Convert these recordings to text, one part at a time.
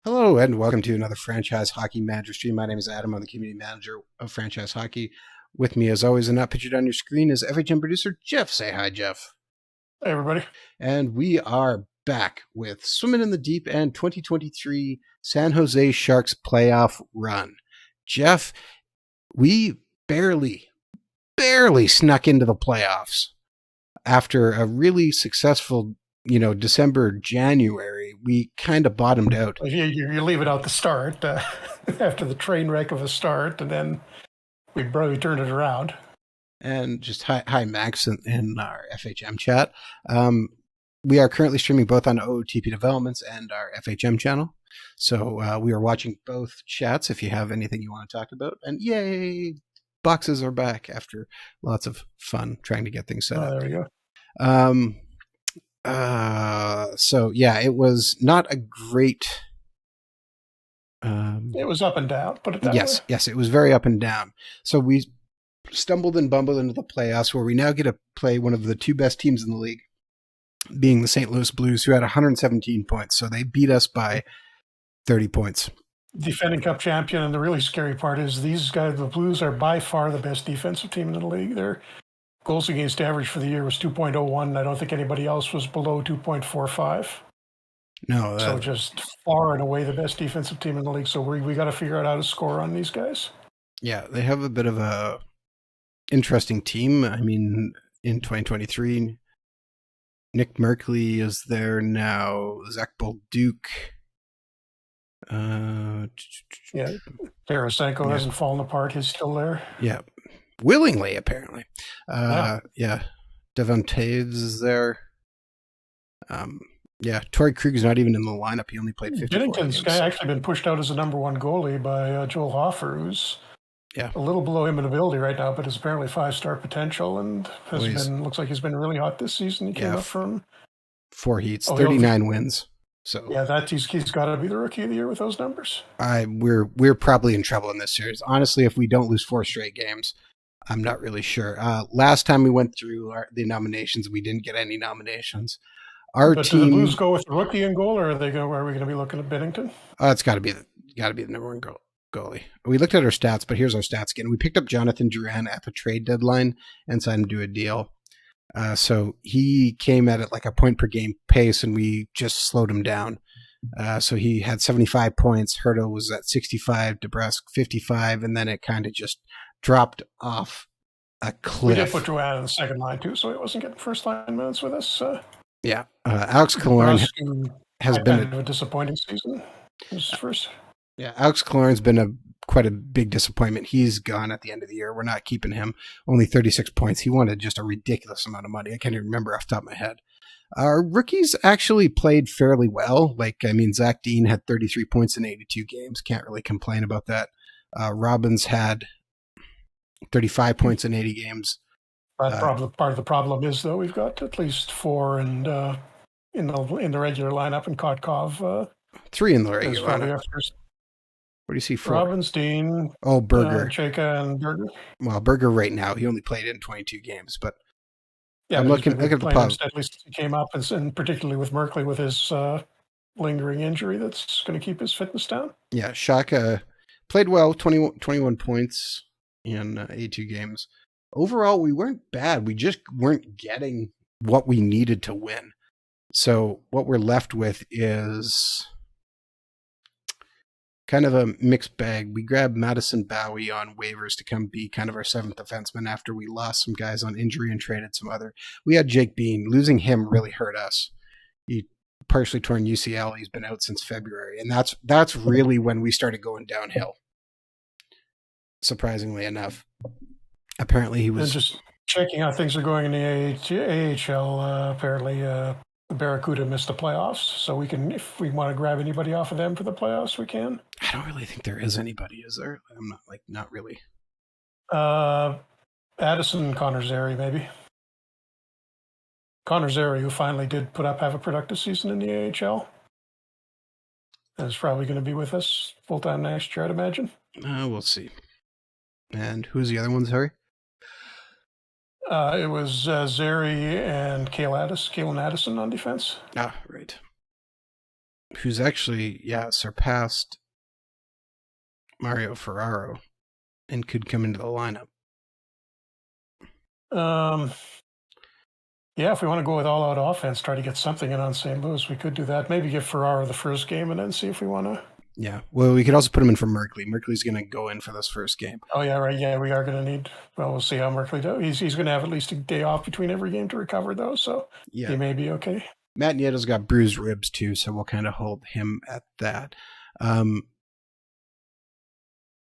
Hello and welcome to another Franchise Hockey Manager stream. My name is Adam. I'm the community manager of Franchise Hockey. With me, as always, and not pictured on your screen, is FHM producer Jeff. Say hi, Jeff. Hey, everybody. And we are back with Swimming in the Deep and 2023 San Jose Sharks playoff run. Jeff, we barely snuck into the playoffs after a really successful December, January. We kind of bottomed out. You leave it out the start after the train wreck of a start, and then we barely turned it around. And just hi Max in our FHM chat. We are currently streaming both on OOTP Developments and our FHM channel. So we are watching both chats if you have anything you want to talk about. And yay, boxes are back after lots of fun trying to get things set up. There we go. So yeah, it was not a great. It was up and down, put it that way. Yes, it was very up and down. So we stumbled and bumbled into the playoffs, where we now get to play one of the two best teams in the league, being the St. Louis Blues, who had 117 points. So they beat us by 30 points. Defending Cup champion, and the really scary part is these guys, the Blues, are by far the best defensive team in the league. Their goals against average for the year was 2.01. I don't think anybody else was below 2.45. No, so just far and away the best defensive team in the league. So we got to figure out how to score on these guys. Yeah, they have a bit of a interesting team. I mean, in 2023, Nick Merkley is there now. Zach Bolduc. Yeah, Tarasenko hasn't fallen apart. He's still there. Yeah, willingly, apparently. Yeah. Devon Taves is there. Yeah, Torrey Krug's not even in the lineup. He only played 54 Binnington's actually been pushed out as the number one goalie by Joel Hofer, who's a little below him in ability right now, but is apparently 5-star potential and looks like he's been really hot this season. He came up from 4 heats, 39 wins. So yeah, he's got to be the rookie of the year with those numbers. We're probably in trouble in this series. Honestly, if we don't lose 4 straight games, I'm not really sure. Last time we went through the nominations, we didn't get any nominations. But do the Blues go with the rookie in goal, or are we going to be looking at Binnington? It's got to be the number one goalie. We looked at our stats, but here's our stats again. We picked up Jonathan Duran at the trade deadline and signed him to a deal. So he came at it like a point per game pace, and we just slowed him down. So he had 75 points. Hertl was at 65, DeBrusque 55, and then it kind of just dropped off a cliff. We did put Duran in the second line too, so he wasn't getting first line minutes with us. Yeah, Alex Killorn has been a disappointing season. First. Yeah, Alex Killorn's been quite a big disappointment. He's gone at the end of the year. We're not keeping him. Only 36 points. He wanted just a ridiculous amount of money. I can't even remember off the top of my head. Our rookies actually played fairly well. Zach Dean had 33 points in 82 games. Can't really complain about that. Robbins had 35 points in 80 games. Part of the problem is, though, we've got at least 4 in the regular lineup, and Kotkov 3 in the regular lineup. What do you see? 4? Robbins, Dean. Berger. Chayka and Berger. Well, Berger right now, he only played in 22 games, but I'm looking at the pub. At least he came up, and particularly with Merkley with his lingering injury that's going to keep his fitness down. Yeah, Shaka played well, 21 points in 82 games. Overall, we weren't bad. We just weren't getting what we needed to win. So what we're left with is kind of a mixed bag. We grabbed Madison Bowie on waivers to come be kind of our 7th defenseman after we lost some guys on injury and traded some other. We had Jake Bean. Losing him really hurt us. He partially torn UCL. He's been out since February. And that's really when we started going downhill. Surprisingly enough. Apparently he was... And just checking how things are going in the AHL, apparently the Barracuda missed the playoffs, so we can, if we want to grab anybody off of them for the playoffs, we can. I don't really think there is anybody, is there? I'm not really. Addison and Connor Zary, maybe. Connor Zary, who finally did have a productive season in the AHL. And is probably going to be with us full-time next year, I'd imagine. We'll see. And who's the other ones, Harry? It was Zary and Kalen Addison on defense. Ah, right. who's actually, surpassed Mario Ferraro and could come into the lineup. Yeah, if we want to go with all-out offense, try to get something in on St. Louis, we could do that. Maybe give Ferraro the first game and then see if we want to. Yeah. Well, we could also put him in for Merkley. Merkley's going to go in for this first game. Oh, yeah, right. Yeah, we are going to need. Well, we'll see how Merkley does. He's going to have at least a day off between every game to recover, though, so he may be okay. Matt Nieto's got bruised ribs, too, so we'll kind of hold him at that.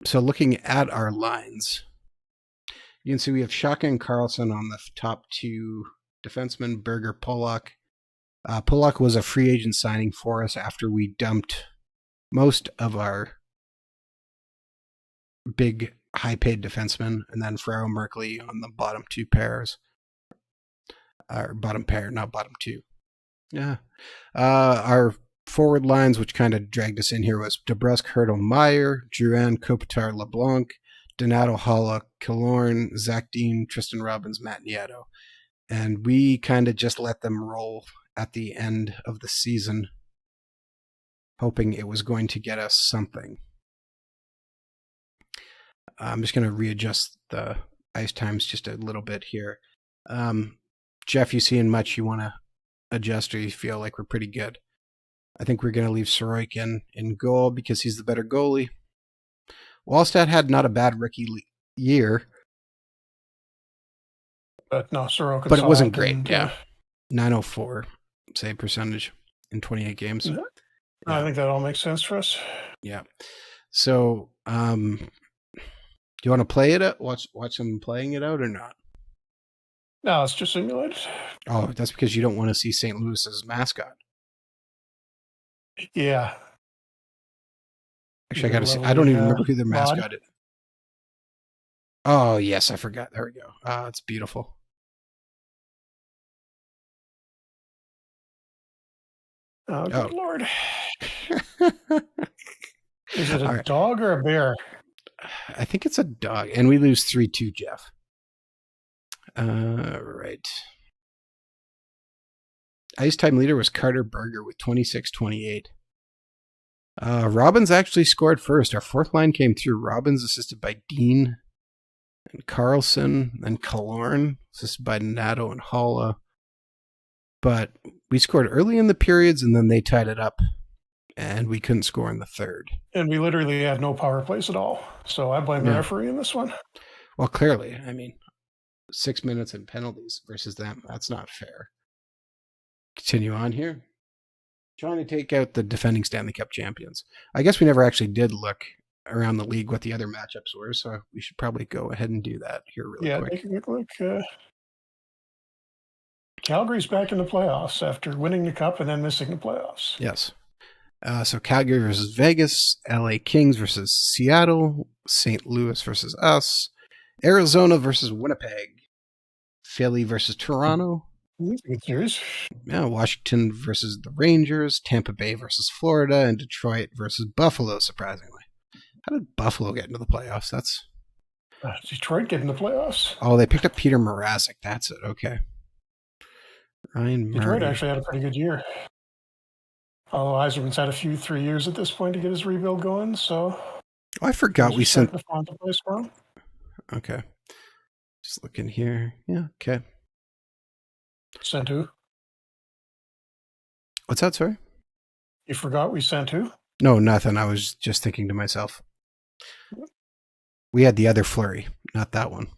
So looking at our lines, you can see we have Shaka and Carlson on the top two defensemen, Berger, Pollock. Pollock was a free agent signing for us after we dumped most of our big high-paid defensemen, and then Ferraro Merkley on the bottom two pairs. Or bottom pair, not bottom two. Yeah. Our forward lines, which kind of dragged us in here, was DeBrusque, Hurdle, Meyer, Duran, Kopitar, LeBlanc, Donato, Holla, Killorn, Zach Dean, Tristan Robbins, Matt Nieto. And we kind of just let them roll at the end of the season, hoping it was going to get us something. I'm just going to readjust the ice times just a little bit here. Jeff, you seeing much you want to adjust, or you feel like we're pretty good? I think we're going to leave Sorokin in goal because he's the better goalie. Wallstad had not a bad rookie year. But no, Sorokin. But it wasn't great, yeah. 904 save percentage in 28 games. Yeah. I think that all makes sense for us. Yeah. So, do you want to play it out? Watch them playing it out or not? No, it's just simulated. Oh, that's because you don't want to see St. Louis's mascot. Yeah. Actually, I got to see. I don't even remember who the mascot is. Oh, yes, I forgot. There we go. It's beautiful. Oh, good Lord. Is it a dog or a bear? I think it's a dog. And we lose 3-2, Jeff. Right. Ice time leader was Carter Berger with 26-28. Robbins actually scored first. Our fourth line came through. Robbins assisted by Dean and Carlson, and Killorn assisted by Nato and Holla. But we scored early in the periods, and then they tied it up, and we couldn't score in the third. And we literally had no power plays at all. So I blame the referee in this one. Well, clearly. I mean, 6 minutes and penalties versus them. That's not fair. Continue on here. Trying to take out the defending Stanley Cup champions. I guess we never actually did look around the league what the other matchups were, so we should probably go ahead and do that here really quick. Yeah, take a quick look. Calgary's back in the playoffs after winning the Cup and then missing the playoffs. Yes. So Calgary versus Vegas, LA Kings versus Seattle, St. Louis versus us, Arizona versus Winnipeg, Philly versus Toronto. Good series. Yeah, Washington versus the Rangers, Tampa Bay versus Florida, and Detroit versus Buffalo, surprisingly. How did Buffalo get into the playoffs? That's Detroit get in the playoffs. Oh, they picked up Peter Mrazek. That's it. Okay. Ryan Murray. Detroit actually had a pretty good year. Although Eiserman's had 3 years at this point to get his rebuild going, so... Oh, I forgot we sent... the Okay. Just looking here. Yeah, okay. Sent who? What's that, sorry? You forgot we sent who? No, nothing. I was just thinking to myself. We had the other Flurry, not that one.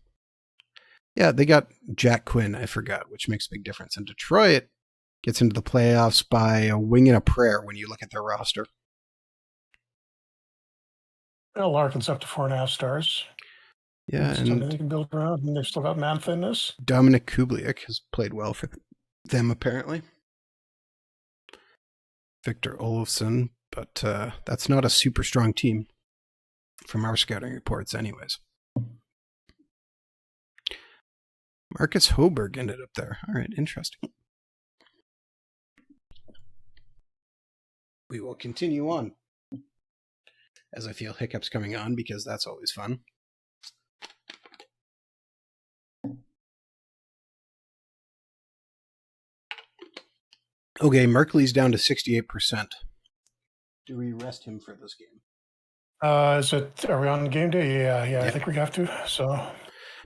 Yeah, they got Jack Quinn, I forgot, which makes a big difference. And Detroit gets into the playoffs by a wing and a prayer when you look at their roster. Well, Larkin's up to 4.5 stars. Yeah, and something they can build around, and they've still got man thinness. Dominic Kubliak has played well for them, apparently. Victor Olofsson, but that's not a super strong team from our scouting reports anyways. Marcus Hoberg ended up there. All right, interesting. We will continue on as I feel hiccups coming on because that's always fun. Okay, Merkley's down to 68%. do we rest him for this game? Are we on game day? Yeah, Yeah. I think we have to. So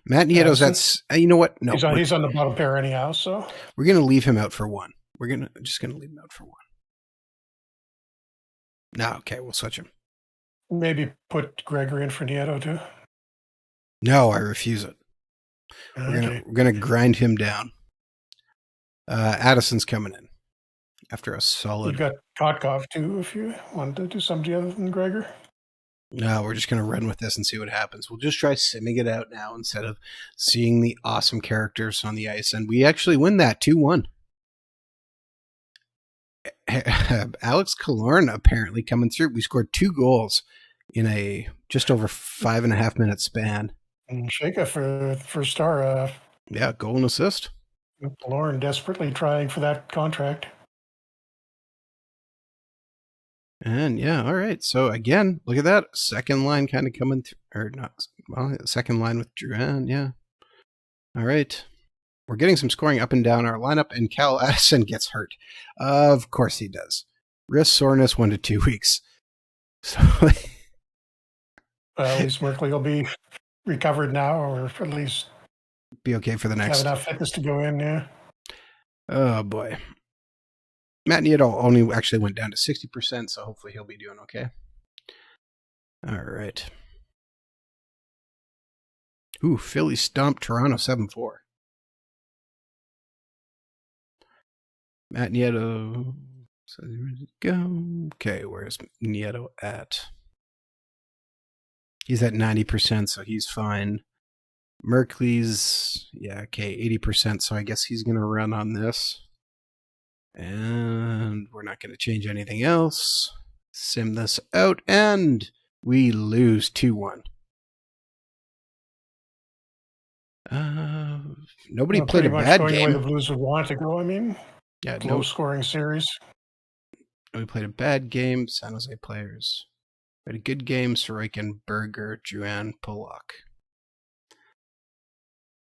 Matt Nieto's that's you know what? No, he's on the bottom pair anyhow. So we're gonna leave him out for one. We're just gonna leave him out for one. No, okay, we'll switch him. maybe put Gregory in for Nieto too. No, I refuse it. Okay. We're gonna grind him down. Addison's coming in after a solid. You've got Kotkov too, if you want to do somebody other than Gregor. No, we're just gonna run with this and see what happens. We'll just try simming it out now instead of seeing the awesome characters on the ice, and we actually win that 2-1. Alex Killorn apparently coming through. We scored 2 goals in a just over 5.5 minute span. And Shaka for star. Yeah, goal and assist. Lauren desperately trying for that contract. And yeah, all right. So again, look at that second line kind of coming through, or not? Well, second line with Duran. Yeah. All right. We're getting some scoring up and down our lineup, and Cal Addison gets hurt. Of course he does. Wrist soreness 1 to 2 weeks. So At least Merkley will be recovered now, or at least be okay for the next. Have enough fitness to go in, yeah. Oh boy. Matt Nieto only actually went down to 60%, so hopefully he'll be doing okay. All right. Ooh, Philly stomped Toronto 7-4. Matt Nieto. So where did it go? Okay, where's Nieto at? He's at 90%, so he's fine. Merkley's, yeah, okay, 80%, so I guess he's going to run on this. And we're not going to change anything else. Sim this out, and we lose 2-1. Nobody played a bad game. The Blues would want to go, I mean. Yeah, low scoring series. We played a bad game. San Jose players. We had a good game. Sorokin, Berger, Duran, Pollock.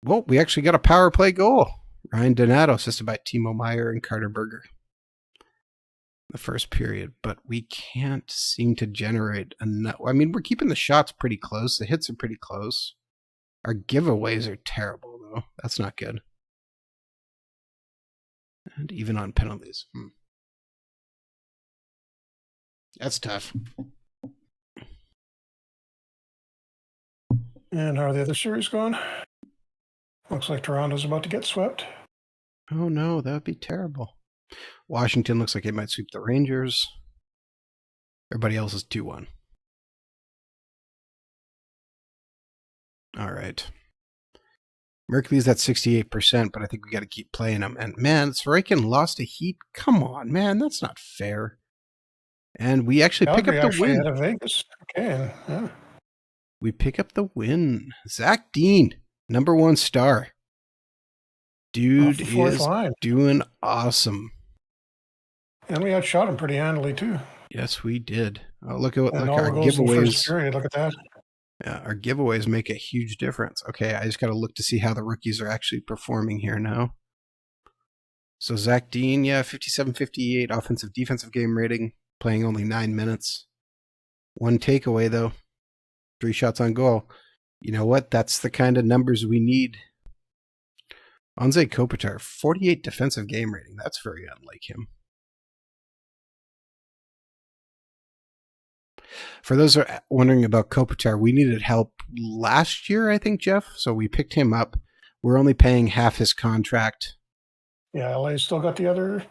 Well, we actually got a power play goal. Ryan Donato assisted by Timo Meyer and Carter Berger. The first period, but we can't seem to generate enough. I mean, we're keeping the shots pretty close. The hits are pretty close. Our giveaways are terrible, though. That's not good. And even on penalties. That's tough. And how are the other series going? Looks like Toronto's about to get swept. Oh no, that would be terrible. Washington looks like they might sweep the Rangers. Everybody else is 2-1. All right. Merkley's at 68%, but I think we got to keep playing him. And man, Sorokin lost a heat. Come on, man, that's not fair. And we actually pick up the win. Out of Vegas. Okay. Yeah. We pick up the win. Zach Dean, #1 star. Dude is doing awesome. And we outshot him pretty handily too. Yes, we did. Oh, look at our giveaways. Period. Look at that. Yeah, our giveaways make a huge difference. Okay, I just got to look to see how the rookies are actually performing here now. So Zach Dean, yeah, 57-58 offensive defensive game rating, playing only 9 minutes. 1 takeaway though. 3 shots on goal. You know what? That's the kind of numbers we need. Anze Kopitar, 48 defensive game rating. That's very unlike him. For those who are wondering about Kopitar, we needed help last year, I think, Jeff. So we picked him up. We're only paying half his contract. Yeah, LA still got the other,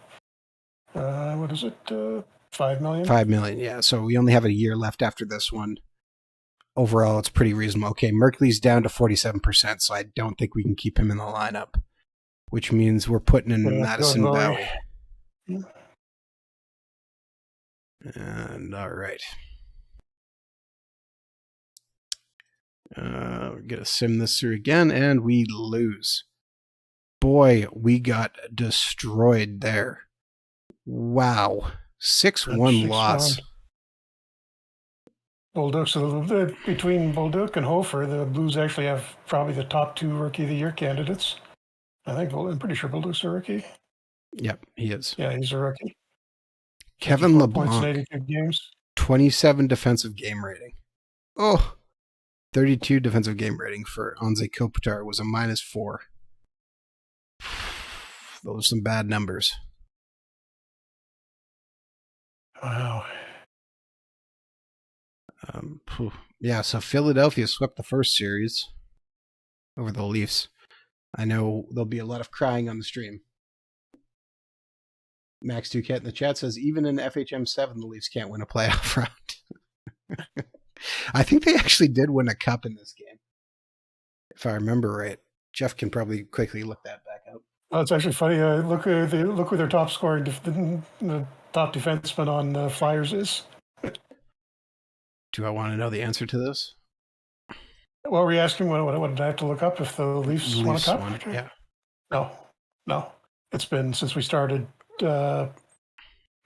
what is it, $5 million? $5 million, yeah. So we only have a year left after this one. Overall, it's pretty reasonable. Okay, Merkley's down to 47%, so I don't think we can keep him in the lineup, which means we're putting in Madison Bowie. Yeah. And all right. We're going to sim this through again, and we lose. Boy, we got destroyed there. Wow. 6-1 loss. Bolduc, between Bolduc and Hofer, the Blues actually have probably the top 2 Rookie of the Year candidates. I'm pretty sure Bolduc's a rookie. Yep, he is. Yeah, he's a rookie. Kevin 54 points in LeBlanc, 82 games. 27 defensive game rating. Oh, 32 defensive game rating for Anze Kopitar was a -4. Those are some bad numbers. Wow. Yeah, so Philadelphia swept the first series over the Leafs. I know there'll be a lot of crying on the stream. Max Duquette in the chat says, even in FHM 7, the Leafs can't win a playoff round. I think they actually did win a cup in this game, if I remember right. Jeff can probably quickly look that back up. Oh, it's actually funny. Look who their top scoring, the top defenseman on the Flyers is. Do I want to know the answer to this? What were you asking? What did I have to look up if the Leafs won a cup? Yeah. No. It's been since we started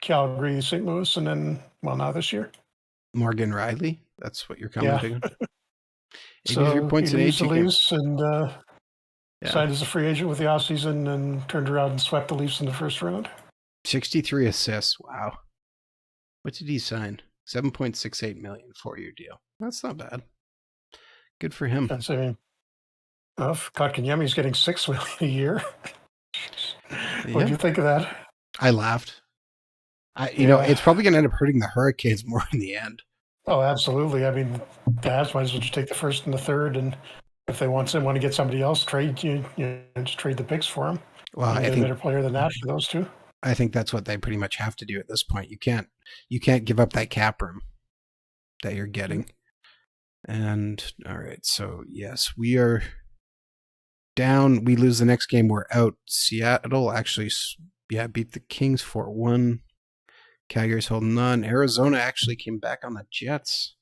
Calgary, St. Louis, and then, well, now this year. Morgan Riley? That's what you're commenting on? 83 so points in 82 games. And signed as a free agent with the offseason and turned around and swept the Leafs in the first round. 63 assists. Wow. What did he sign? $7.68 million 4-year deal. That's not bad. Good for him. That's, I mean, Kotkaniemi's getting $6 million a year. What do you think of that? I laughed. You know, it's probably going to end up hurting the Hurricanes more in the end. Oh, absolutely. I mean, the Habs might as well just take the first and the third, and if they want to get somebody else, just trade the picks for them. Well, I think a better player than that for those two. I think that's what they pretty much have to do at this point. You can't give up that cap room that you're getting. And all right, so yes, we are down. We lose the next game. We're out. Seattle actually, beat the Kings 4-1. Calgary's holding on. Arizona actually came back on the Jets.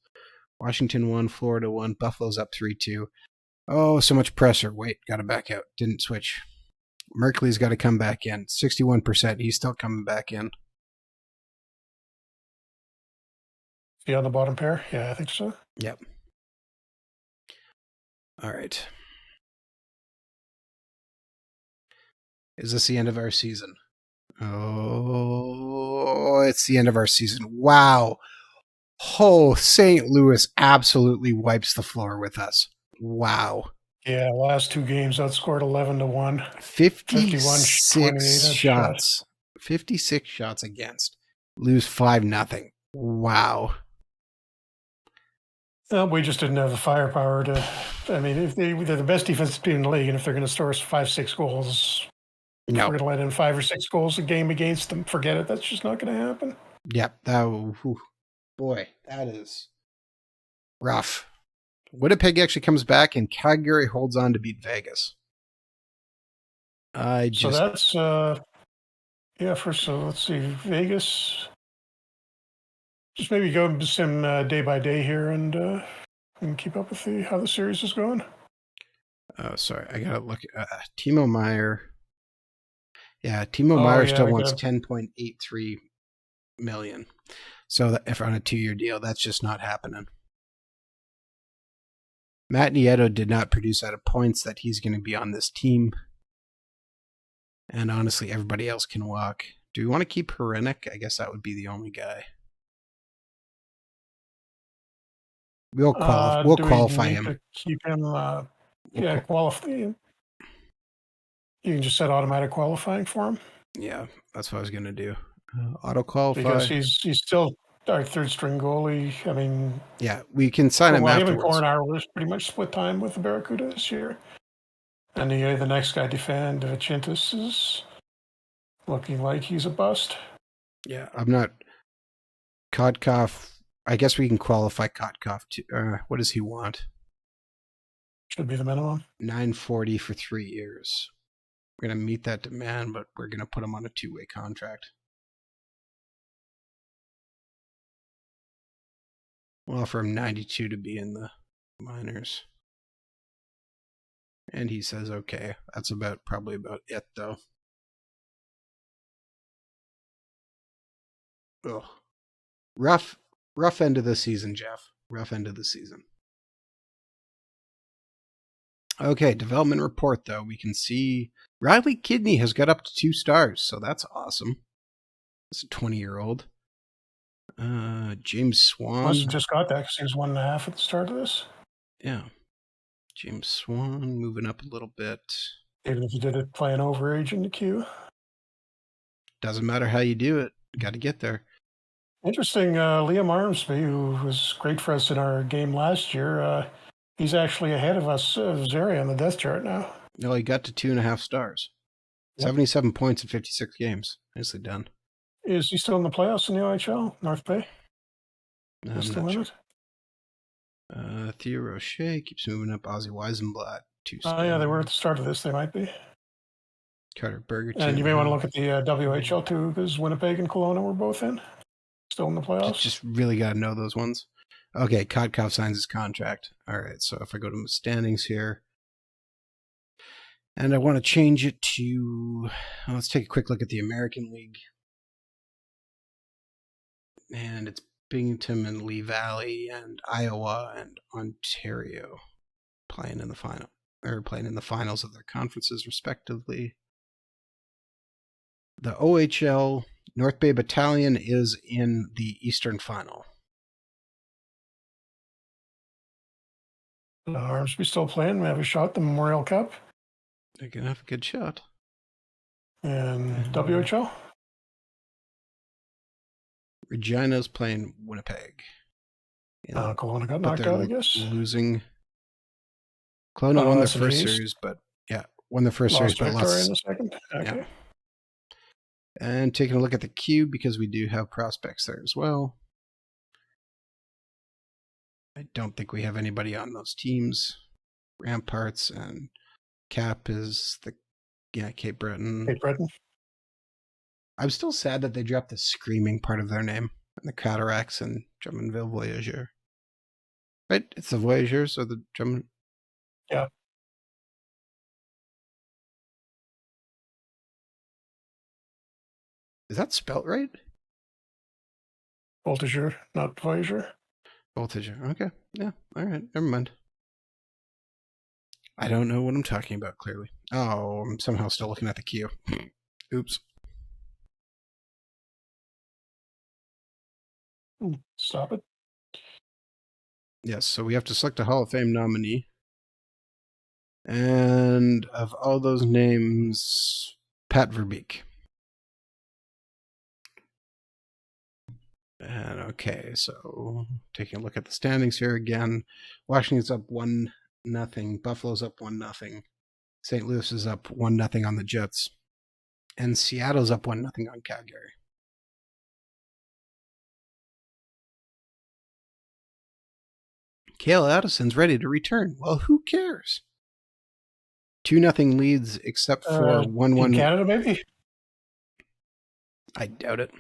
Washington won. Florida won. Buffalo's up 3-2. Oh, so much pressure. Wait, got to back out. Didn't switch. Merkley's got to come back in. 61%. He's still coming back in. Is he on the bottom pair? Yeah, I think so. Yep. All right. Is this the end of our season? Oh, it's the end of our season. Wow. Oh, St. Louis absolutely wipes the floor with us. Wow. Yeah, last two games outscored 11-1. 56 shots. 56 shots against. Lose 5-0. Wow. We just didn't have the firepower to. I mean, if they're the best defensive team in the league, and if they're going to score 5-6 goals, we're going to let in 5 or 6 goals a game against them. Forget it. That's just not going to happen. Yep. Boy, that is rough. Winnipeg actually comes back, and Calgary holds on to beat Vegas. So that's so let's see, Vegas. Just maybe go sim day by day here and keep up with how the series is going. Oh, sorry, I gotta look at Timo Meyer. Yeah, Timo Meyer still wants $10.83 million. So if on a 2-year deal, that's just not happening. Matt Nieto did not produce out of points that he's going to be on this team. And honestly, everybody else can walk. Do we want to keep Hrenek? I guess that would be the only guy. We'll qualify him. To keep him, qualify. You can just set automatic qualifying for him. Yeah, that's what I was going to do. Auto qualify. Because he's still our third string goalie. I mean, yeah, we can sign him afterwards. Him and Coronaro was pretty much split time with the Barracuda this year. And the next guy, Vichintis, is looking like he's a bust. Yeah, I'm not. Kotkov. I guess we can qualify Kotkov to. What does he want? Should be the minimum. $940 for 3 years. We're going to meet that demand, but we're going to put him on a 2-way contract. We'll offer him 92 to be in the minors. And he says, okay. That's probably about it, though. Ugh. Rough end of the season, Jeff. Rough end of the season. Okay, development report, though. We can see Riley Kidney has got up to 2 stars, so that's awesome. It's a 20-year-old. James Must Swan. have just got that because he was 1.5 at the start of this. Yeah. James Swan moving up a little bit. Even if you did it playing overage in the queue. Doesn't matter how you do it. Got to get there. Interesting, Liam Armsby, who was great for us in our game last year, he's actually ahead of us, Zeri, on the death chart now. No, he got to 2.5 stars. Yep. 77 points in 56 games. Nicely done. Is he still in the playoffs in the OHL, North Bay? I'm still not in sure. it? Theo Rocher keeps moving up. Ozzy Weisenblatt, 2 stars. Oh, yeah, they were at the start of this. They might be. Carter Berger, and you may want to look at the WHL too, because Winnipeg and Kelowna were both in. Still in the playoffs. Just really got to know those ones. Okay, Kotkov signs his contract. All right, so if I go to the standings here, and I want to change it to, let's take a quick look at the American League. And it's Binghamton and Lee Valley and Iowa and Ontario playing in the final, or playing in the finals of their conferences respectively. The OHL North Bay Battalion is in the Eastern Final. Armsby still playing. We have a shot, the Memorial Cup. They're going to have a good shot. And WHL? Regina's playing Winnipeg. Kelowna got knocked out, I guess. Losing. Kelowna won their first series, but won their first series, but lost in the second. Okay. Yeah. And taking a look at the queue, because we do have prospects there as well. I don't think we have anybody on those teams. Ramparts and Cap is Cape Breton. Cape Breton. I'm still sad that they dropped the screaming part of their name, and the Cataracts and Drummondville Voyageur. Right? It's the Voyageurs or the Drummond. Yeah. Is that spelt right? Voltigeur, not Voyageur. Voltigeur. Okay. Yeah. All right. Never mind. I don't know what I'm talking about, clearly. Oh, I'm somehow still looking at the queue. Oops. Stop it. Yes, so we have to select a Hall of Fame nominee. And of all those names, Pat Verbeek. And okay, so taking a look at the standings here again. Washington's up 1-0. Buffalo's up 1-0. St. Louis is up 1-0 on the Jets. And Seattle's up 1-0 on Calgary. Cale Addison's ready to return. Well, who cares? 2-0 leads, except for 1-1. In Canada, maybe? I doubt it.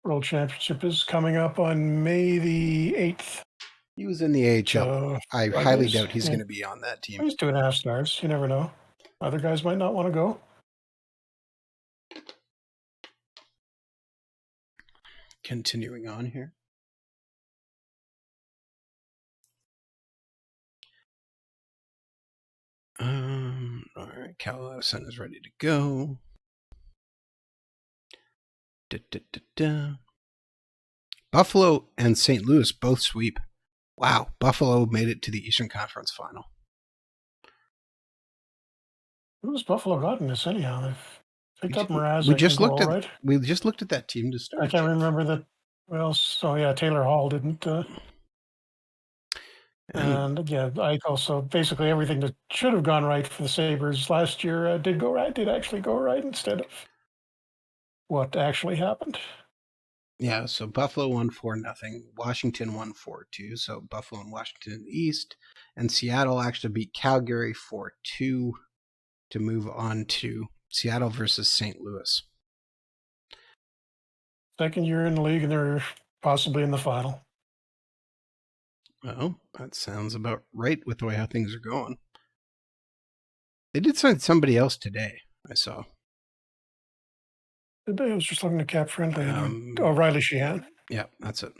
World Championship is coming up on May the 8th. He was in the AHL. I highly doubt he's going to be on that team. He's 2.5 stars. You never know. Other guys might not want to go. Continuing on here. All right, Cal Addison is ready to go. Buffalo and St. Louis both sweep. Wow, Buffalo made it to the Eastern Conference Final. Who's Buffalo got in this anyhow? They've picked up Mraz. We just looked at that team to start. I can't remember that. Well, so yeah, Taylor Hall didn't. And yeah, I also basically everything that should have gone right for the Sabres last year did go right. Did actually go right instead of what actually happened. Yeah, so Buffalo won 4-0. Washington won 4-2. So Buffalo and Washington in the East. And Seattle actually beat Calgary 4-2 to move on to Seattle versus St. Louis. Second year in the league, and they're possibly in the final. Well, that sounds about right with the way how things are going. They did sign somebody else today, I saw. I was just looking at Cap Friendly. Riley Sheehan. Yeah, that's it.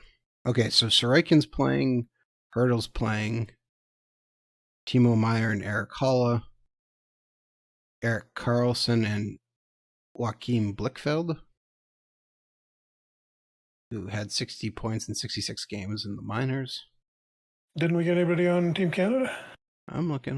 Okay, so Sorokin's playing, Hurdle's playing, Timo Meyer and Eric Holla, Eric Carlson and Joachim Blickfeld. who had 60 points in 66 games in the minors. Didn't we get anybody on Team Canada? I'm looking.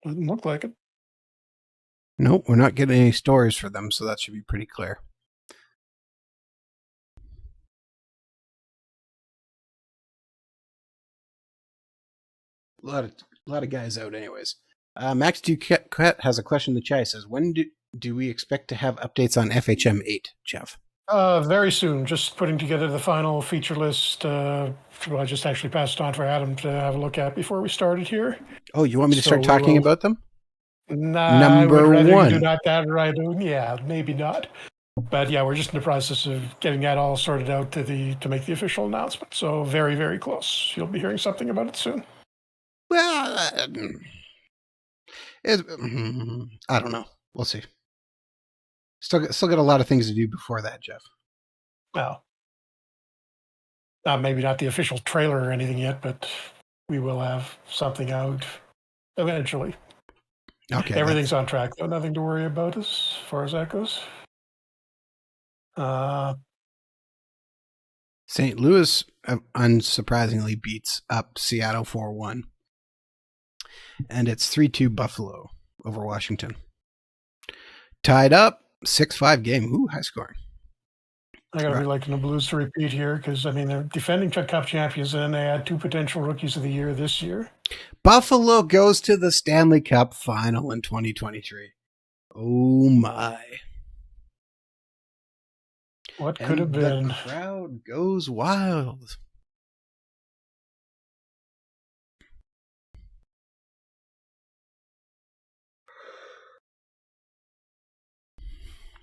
Doesn't look like it. Nope, we're not getting any stories for them, so that should be pretty clear. A lot of guys out, anyways. Max Duquette has a question in the chat. He says, when do we expect to have updates on FHM 8, Jeff? Very soon. Just putting together the final feature list. I just actually passed it on for Adam to have a look at before we started here. Oh, you want me to start talking about them? Nah, Number I would rather one. you do that right. Yeah, maybe not. But yeah, we're just in the process of getting that all sorted out to make the official announcement. So very, very close. You'll be hearing something about it soon. Well, I don't know. We'll see. Still got a lot of things to do before that, Jeff. Well, maybe not the official trailer or anything yet, but we will have something out eventually. Okay, everything's on track, though. Nothing to worry about as far as that goes. St. Louis unsurprisingly beats up Seattle 4-1. And it's 3-2 Buffalo over Washington. Tied up, 6-5 game. Ooh, high scoring. I got to be liking the Blues to repeat here because, I mean, they're defending Cup champions and they had 2 potential Rookies of the Year this year. Buffalo goes to the Stanley Cup final in 2023. Oh, my. What could have been? The crowd goes wild.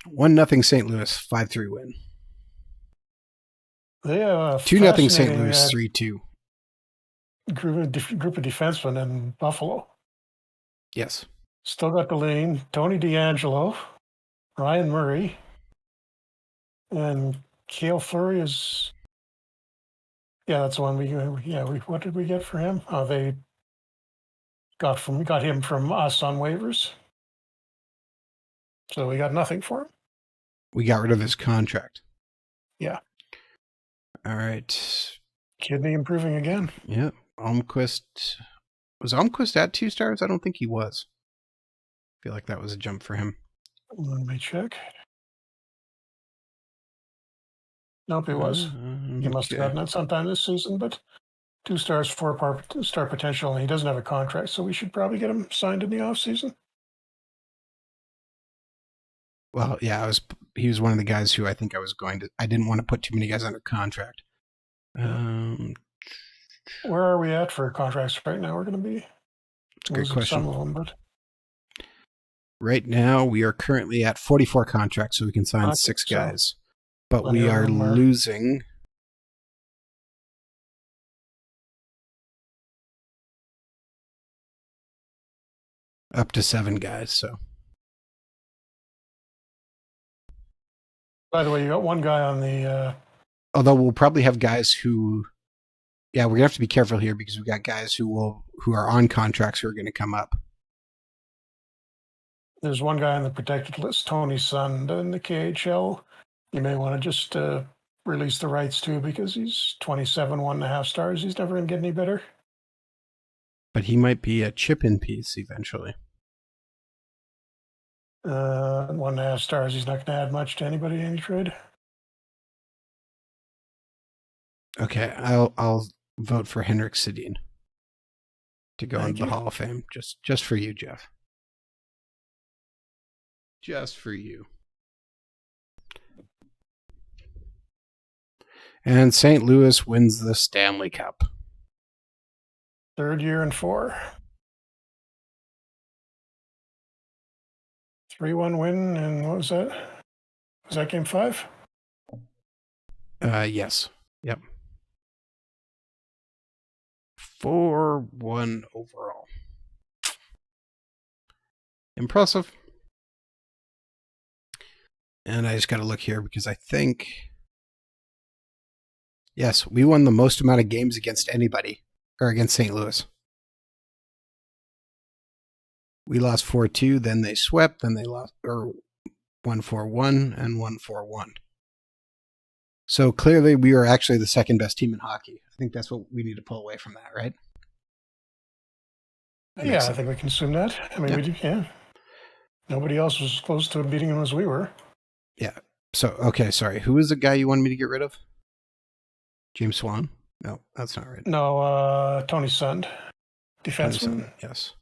One nothing St. Louis, 5-3 win. They have 2-0 St. Louis, 3-2. Group of defensemen in Buffalo. Yes. Still got the lane. Tony DeAngelo, Ryan Murray, and Cale Fleury is. Yeah, that's the one what did we get for him? They got him from us on waivers. So we got nothing for him. We got rid of his contract. Yeah. All right. Kidney improving again. Yeah. Almquist. Was Almquist at 2 stars? I don't think he was. I feel like that was a jump for him. Let me check. Nope, he was. He must have gotten it sometime this season, but 2 stars, 4-star potential, and he doesn't have a contract, so we should probably get him signed in the offseason. Well, yeah, he was one of the guys who I think I didn't want to put too many guys under contract. Where are we at for contracts right now? We're going to be It's a good question. Some of them, but right now we are currently at 44 contracts, so we can sign 6 guys. But we are losing up to 7 guys, so. By the way, you got one guy on the. Although we'll probably have guys who, yeah, we're gonna have to be careful here because we got guys who are on contracts who are going to come up. There's one guy on the protected list, Tony Sund in the KHL. You may want to just release the rights to because he's 27, 1.5 stars. He's never going to get any better. But he might be a chip-in piece eventually. 1.5 stars. He's not going to add much to anybody in any trade. Okay, I'll vote for Henrik Sedin to go into the Hall of Fame just for you, Jeff. Just for you. And St. Louis wins the Stanley Cup. 3rd year in 4. 3-1 win, and what was that? Was that game 5? Yes. Yep. 4-1 overall. Impressive. And I just got to look here because I think, yes, we won the most amount of games against anybody or against St. Louis. We lost 4-2, then they swept, then they lost, or 1-4-1 and 1-4-1. So clearly we are actually the second best team in hockey. I think that's what we need to pull away from that, right? Yeah, I think we can assume that. I mean, we do, yeah. Nobody else was as close to beating them as we were. Yeah. So, okay, sorry. Who was the guy you wanted me to get rid of? James Swan? No, that's not right. No, Tony Sund, defenseman. Yes.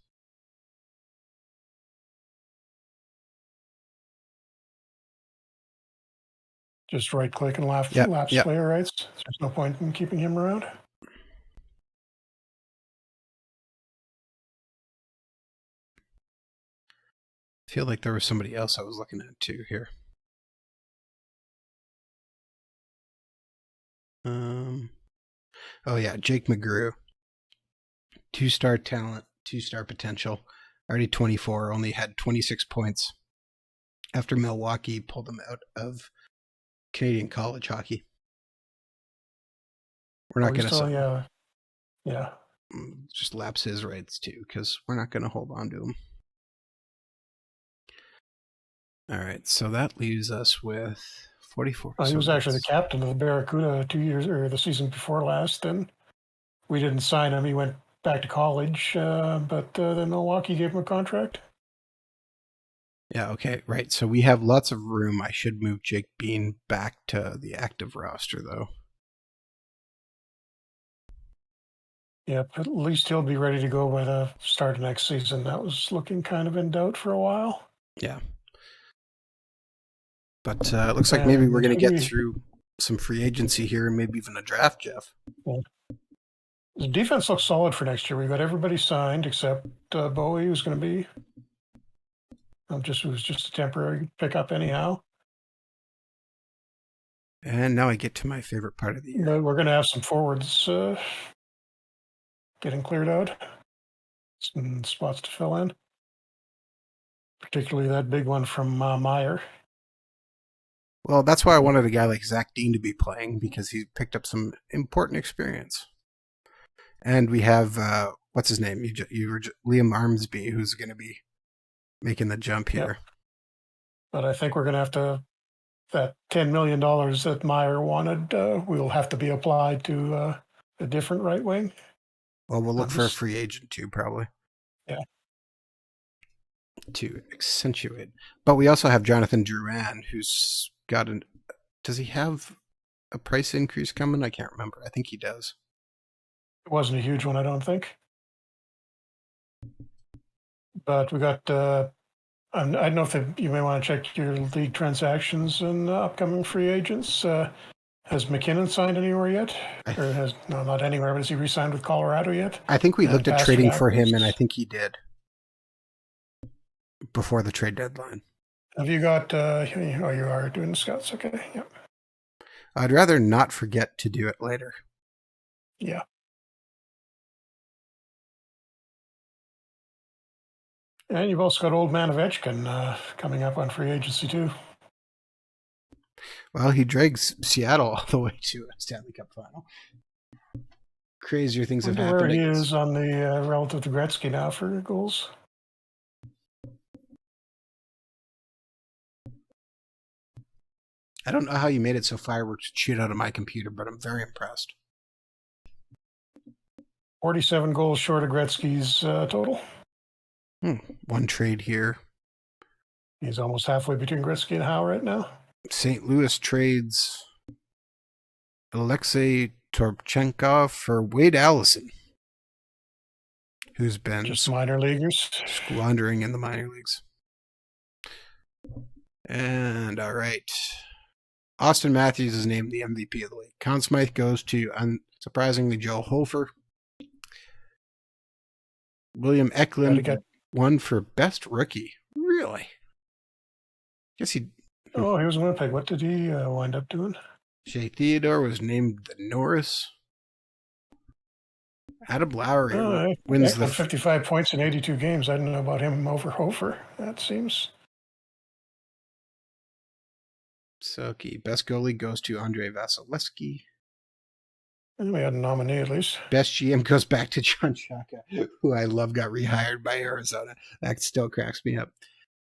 Just right-click and lapse player rights. There's no point in keeping him around. I feel like there was somebody else I was looking at too here. Oh yeah, Jake Mcgrew. 2-star talent, 2-star potential. Already 24, only had 26 points after Milwaukee pulled him out of Canadian college hockey. We're not going to just lapse his rights too, because we're not going to hold on to him. All right, so that leaves us with 44. He was actually the captain of the Barracuda 2 years, or the season before last, and we didn't sign him. He went back to college, but then Milwaukee gave him a contract. Yeah, okay, right. So we have lots of room. I should move Jake Bean back to the active roster, though. Yep, at least he'll be ready to go by the start of next season. That was looking kind of in doubt for a while. Yeah. But it looks like maybe we're going to get through some free agency here and maybe even a draft, Jeff. Yeah. The defense looks solid for next year. We've got everybody signed except Bowie, who's going to be who's just a temporary pickup anyhow. And now I get to my favorite part of the year. But we're going to have some forwards getting cleared out. Some spots to fill in. Particularly that big one from Meyer. Well, that's why I wanted a guy like Zach Dean to be playing, because he picked up some important experience. And we have, what's his name? Liam Armsby, who's going to be making the jump here. Yep. But I think we're going to have to, that $10 million that Meyer wanted, will have to be applied to a different right wing. Well, we'll look for a free agent too, probably. Yeah. To accentuate. But we also have Jonathan Duran, who's got does he have a price increase coming? I can't remember. I think he does. It wasn't a huge one, I don't think. But we got, I don't know if you may want to check your league transactions and upcoming free agents. Has McKinnon signed anywhere yet? Or not anywhere, but has he re-signed with Colorado yet? I think we looked at trading for him, and I think he did before the trade deadline. Have you got, you are doing the scouts, okay, yep. I'd rather not forget to do it later. Yeah. And you've also got old man Ovechkin coming up on free agency too. Well, he drags Seattle all the way to a Stanley Cup final. Crazier things have happened. Where he is on the relative to Gretzky now for goals. I don't know how you made it so fireworks shoot out of my computer, but I'm very impressed. 47 goals short of Gretzky's total. One trade here. He's almost halfway between Gretzky and Howe right now. St. Louis trades Alexei Torchenkov for Wade Allison, who's been just minor leaguers squandering in the minor leagues. And all right, Austin Matthews is named the MVP of the league. Conn Smythe goes to, unsurprisingly, Joe Hofer. William Eklund won for best rookie. Really? Guess he. Oh, he was in Winnipeg. What did he wind up doing? Shea Theodore was named the Norris. Adam Lowry wins the 55 points in 82 games. I don't know about him over Hofer. That seems. Sucky. Best goalie goes to Andrei Vasilevsky. And we had a nominee at least. Best GM goes back to John Shaka, who I love got rehired by Arizona. That still cracks me up.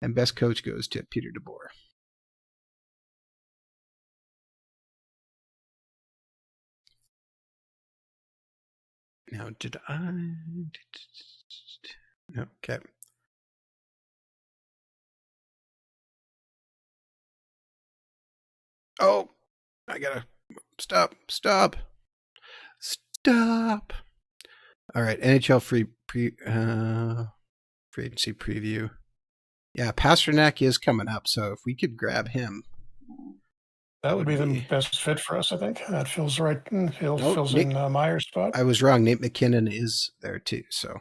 And best coach goes to Peter DeBoer. Now, did I? Okay. Oh, I gotta stop. All right, NHL free agency preview. Yeah, Pasternak is coming up, so if we could grab him, that would be the best fit for us. I think that fills right. Fills Nick, in Meyer's spot. I was wrong. Nate McKinnon is there too, so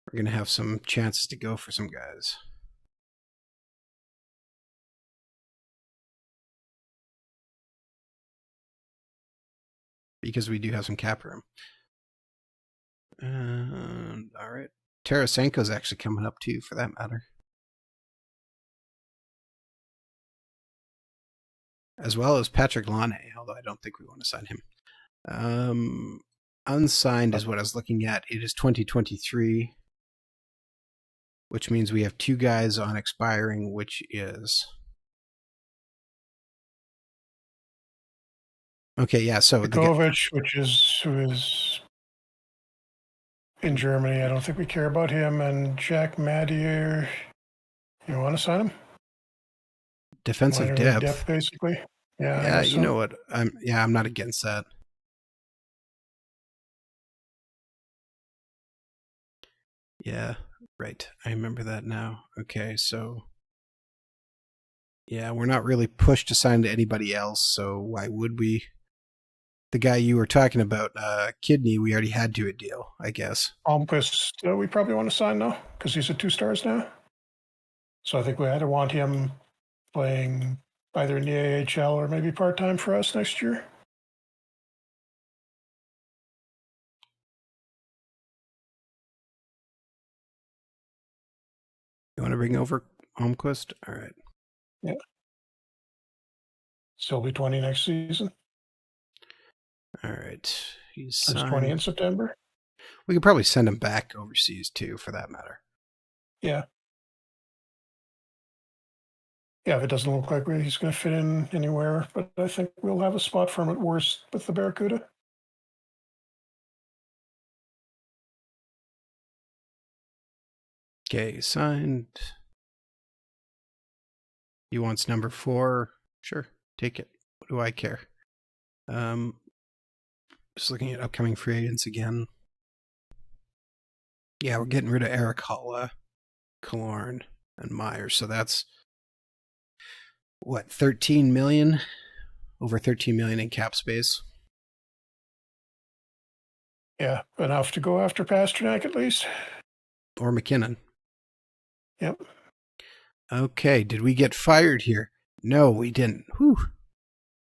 we're gonna have some chances to go for some guys. Because we do have some cap room. All right. Tarasenko's actually coming up too, for that matter. As well as Patrick Laine, although I don't think we want to sign him. Unsigned is what I was looking at. It is 2023, which means we have 2 guys on expiring, which is... Okay, yeah, so... Kovac, who is in Germany. I don't think we care about him. And Jack Madier, you want to sign him? Defensive depth, basically. Yeah, you know what? I'm not against that. Yeah, right. I remember that now. Okay, so yeah, we're not really pushed to sign to anybody else, so why would we? The guy you were talking about, Kidney, we already had to a deal, I guess. Almquist, we probably want to sign now because he's at 2 stars now. So I think we either want him playing either in the AHL or maybe part-time for us next year. You want to bring over Almquist? All right. Yeah. Still be 20 next season. All right. He's 20 in September. We could probably send him back overseas too, for that matter. Yeah. Yeah, if it doesn't look like he's going to fit in anywhere, but I think we'll have a spot for him at worst with the Barracuda. Okay, signed. He wants number 4. Sure, take it. What do I care? Just looking at upcoming free agents again. Yeah, we're getting rid of Eric Holla, Killorn, and Meyer. So that's what, 13 million? Over 13 million in cap space. Yeah, enough to go after Pasternak at least. Or McKinnon. Yep. Okay, did we get fired here? No, we didn't. Whew.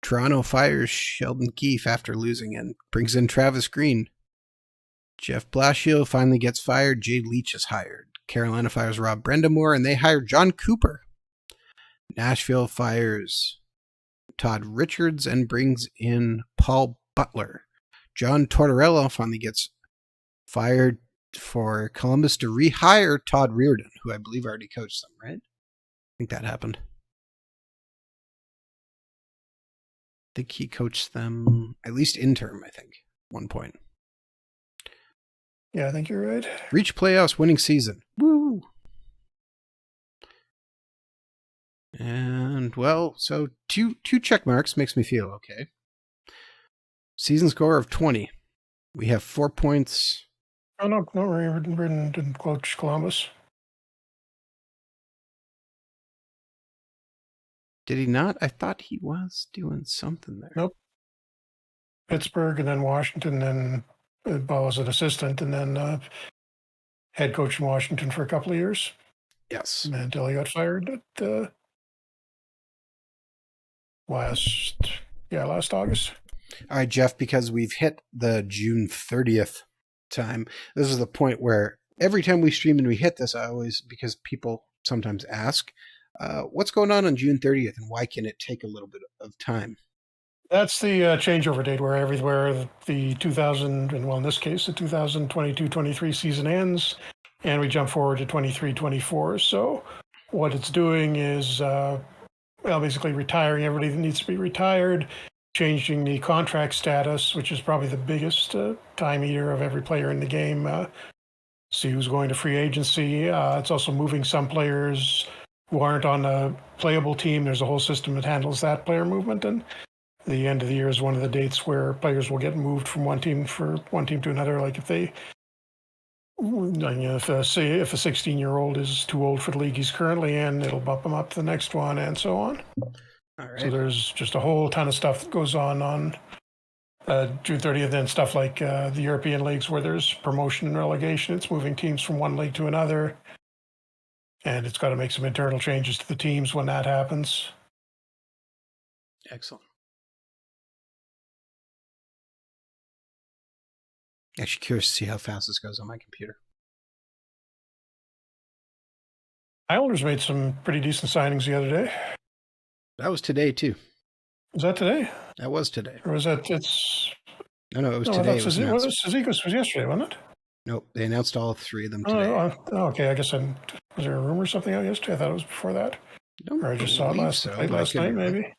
Toronto fires Sheldon Keefe after losing and brings in Travis Green. Jeff Blashill finally gets fired. Jay Leach is hired. Carolina fires Rob Brendamore, and they hire John Cooper. Nashville fires Todd Richards and brings in Paul Butler. John Tortorella finally gets fired for Columbus to rehire Todd Reardon, who I believe already coached them, right? I think that happened. I think he coached them, at least interim, I think, one point. Yeah, I think you're right. Reach playoffs, winning season. Woo! And, well, so two check marks makes me feel okay. Season score of 20. We have 4 points. Oh, no, Reardon didn't coach Columbus. Did he not? I thought he was doing something there. Nope. Pittsburgh and then Washington, then Bo was an assistant, and then head coach in Washington for a couple of years. Yes. And until he got fired at last August. All right, Jeff, because we've hit the June 30th time, this is the point where every time we stream and we hit this, I always, because people sometimes ask, what's going on June 30th and why can it take a little bit of time? That's the changeover date where everywhere the 2000, and well, in this case, the 2022-23 season ends, and we jump forward to 23-24. So what it's doing is, basically retiring everybody that needs to be retired, changing the contract status, which is probably the biggest time eater of every player in the game. See who's going to free agency. It's also moving some players who aren't on a playable team. There's a whole system that handles that player movement, and the end of the year is one of the dates where players will get moved from one team to another. Like if they, if a 16-year-old is too old for the league he's currently in, it'll bump him up to the next one, and so on. All right. So there's just a whole ton of stuff that goes on June 30th, and stuff like the European leagues where there's promotion and relegation. It's moving teams from one league to another, and it's got to make some internal changes to the teams when that happens. Excellent. Actually curious to see how fast this goes on my computer. Islanders made some pretty decent signings the other day. That was today too. Was that today? That was today. Or was that it's No, it was today. Sezikos was yesterday, wasn't it? Nope, they announced all three of them today. Okay, I guess was there a rumor or something out yesterday? I thought it was before that. Or I just saw it last night, maybe.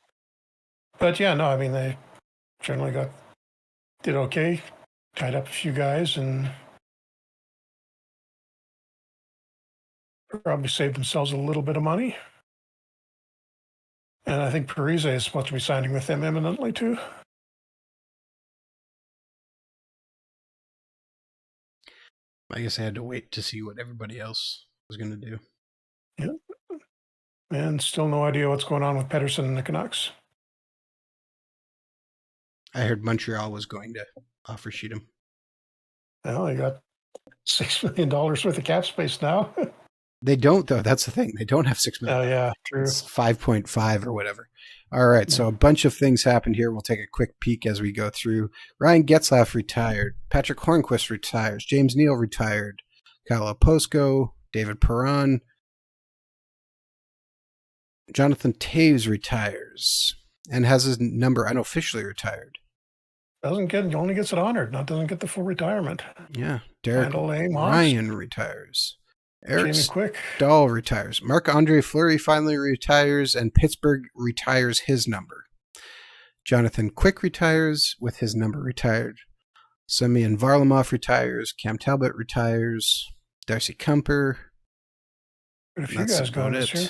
But yeah, no, I mean, they generally did okay, tied up a few guys, and probably saved themselves a little bit of money. And I think Parise is supposed to be signing with them imminently, too. I guess I had to wait to see what everybody else was going to do. Yeah. And still no idea what's going on with Pettersson and the Canucks. I heard Montreal was going to offer sheet him. Well, they got $6 million worth of cap space now. They don't, though. That's the thing. They don't have $6 million. Oh, yeah, true. It's 5.5 or whatever. All right, so a bunch of things happened here. We'll take a quick peek as we go through. Ryan Getzlaf retired. Patrick Hornquist retires. James Neal retired. Kyle Oposko, David Perron. Jonathan Toews retires and has his number unofficially retired. Only gets it honored, doesn't get the full retirement. Yeah. Derek Ryan retires. Eric Stahl retires. Marc-Andre Fleury finally retires, and Pittsburgh retires his number. Jonathan Quick retires with his number retired. Semyon Varlamov retires. Cam Talbot retires. Darcy Kumper. A few guys going this year.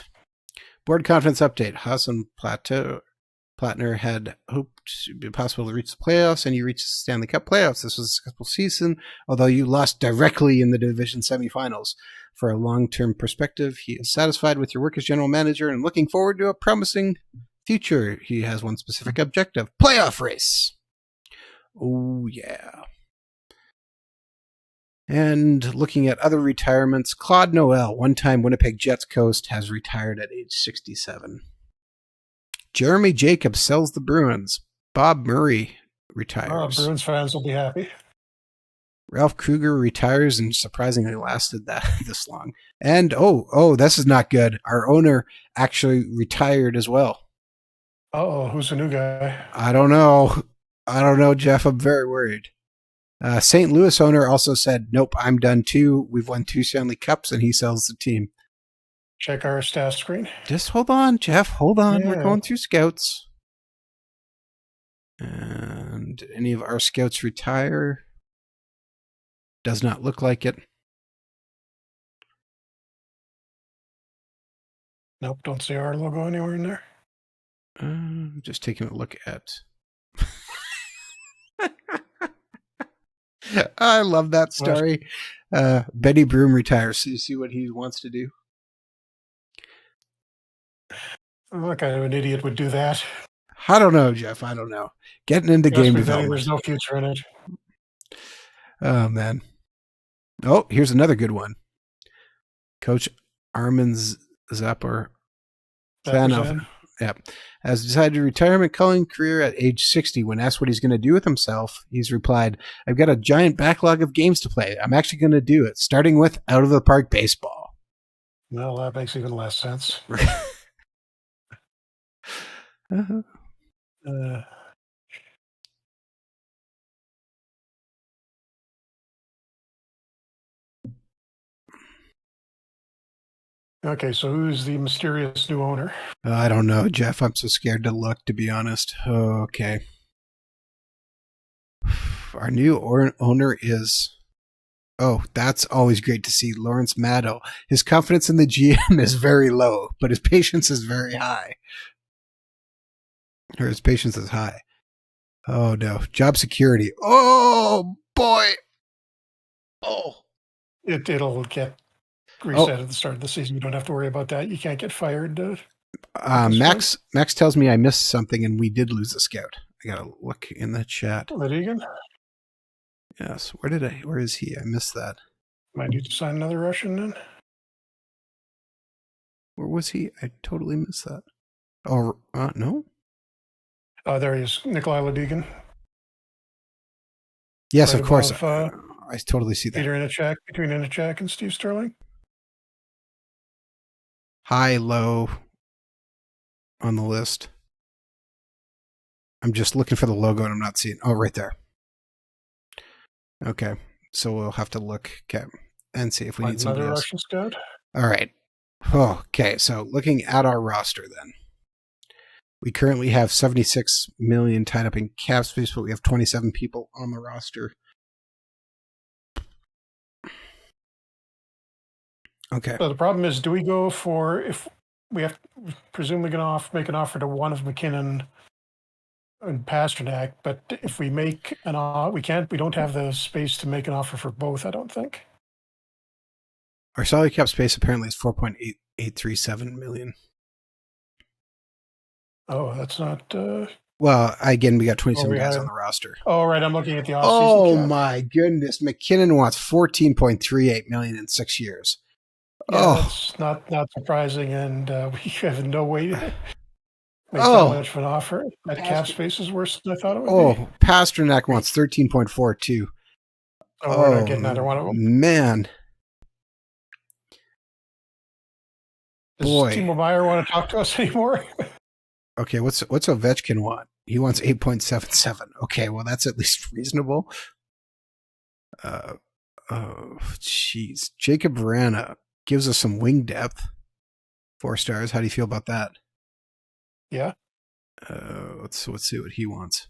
Board conference update. Hassan Platner had hoped it would be possible to reach the playoffs, and you reached the Stanley Cup playoffs. This was a successful season, although you lost directly in the division semifinals. For a long-term perspective, he is satisfied with your work as general manager and looking forward to a promising future. He has one specific objective: playoff race. Oh, yeah. And looking at other retirements, Claude Noel, one-time Winnipeg Jets coach, has retired at age 67. Jeremy Jacobs sells the Bruins. Bob Murray retires. Bruins fans will be happy. Ralph Kruger retires and surprisingly lasted this long. And this is not good. Our owner actually retired as well. Who's the new guy? I don't know, Jeff. I'm very worried. St. Louis owner also said, nope, I'm done too. We've won 2 Stanley Cups, and he sells the team. Check our stat screen. Just hold on, Jeff. Hold on. Yeah. We're going through scouts. And any of our scouts retire? Does not look like it. Nope, don't see our logo anywhere in there. Just taking a look at... I love that story. Betty Broom retires. So you see what he wants to do? What kind of an idiot would do that? I don't know, Jeff. I don't know. Getting into game development. There's no future in it. Oh, man. Oh, here's another good one. Coach Armin Zapor has decided to retirement calling career at age 60. When asked what he's going to do with himself, he's replied, I've got a giant backlog of games to play. I'm actually going to do it, starting with out-of-the-park baseball. Well, that makes even less sense. Okay, so who's the mysterious new owner? I don't know, Jeff. I'm so scared to look, to be honest. Okay. Our new owner is. Oh, that's always great to see. Lawrence Maddow. His confidence in the GM is very low, but his patience is very high. Or his patience is high. Oh, no. Job security. Oh, boy. Oh. It'll get reset Oh, at the start of the season. You don't have to worry about that. You can't get fired at this point. Max tells me I missed something and we did lose a scout. I gotta look in the chat. Litigan Yes. Where is he? I missed that. might need to sign another Russian then. Where was he? I totally missed that. Oh, no. Oh, there he is, Nikolai Ladigan. Yes, Right of course. above, I totally see that. Peter Inachak, between Inachak and Steve Sterling. High, low on the list. I'm just looking for the logo and I'm not seeing. Oh, right there. Okay. So we'll have to look and see if we need somebody Another else. Russian scout. All right. Okay. So looking at our roster then. We currently have 76 million tied up in cap space, but we have 27 people on the roster. Okay. So the problem is, do we go for, if we have presumably going to make an offer to one of McKinnon and Pasternak, but if we make an offer, we don't have the space to make an offer for both, I don't think. Our salary cap space apparently is 4.837 million. Oh, that's not. Well, again, we got 27 guys on the roster. Oh, right. I'm looking at the offseason. Oh, cap. My goodness. McKinnon wants 14.38 million in 6 years. Yeah, that's not surprising, and we have no way to make that much of an offer. That cap space is worse than I thought it would be. Oh, Pasternak wants 13.42. Oh, we're not getting either one of them. Man. Does Timo Meyer want to talk to us anymore? Okay, what's Ovechkin want? He wants 8.77. Okay, well that's at least reasonable. Oh, jeez. Jacob Rana gives us some wing depth. 4 stars. How do you feel about that? Yeah. Let's see what he wants.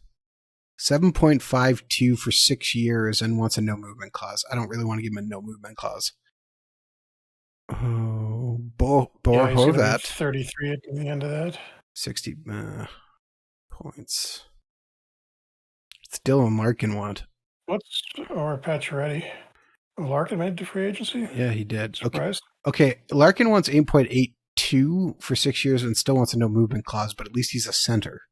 7.52 for 6 years and wants a no movement clause. I don't really want to give him a no movement clause. Oh, Horvat. 33 at the end of that. 60 points. Still a Larkin want. Or Pacioretty? Larkin made the free agency? Yeah, he did. Surprised? Okay. Larkin wants 8.82 for 6 years and still wants a no movement clause, but at least he's a center.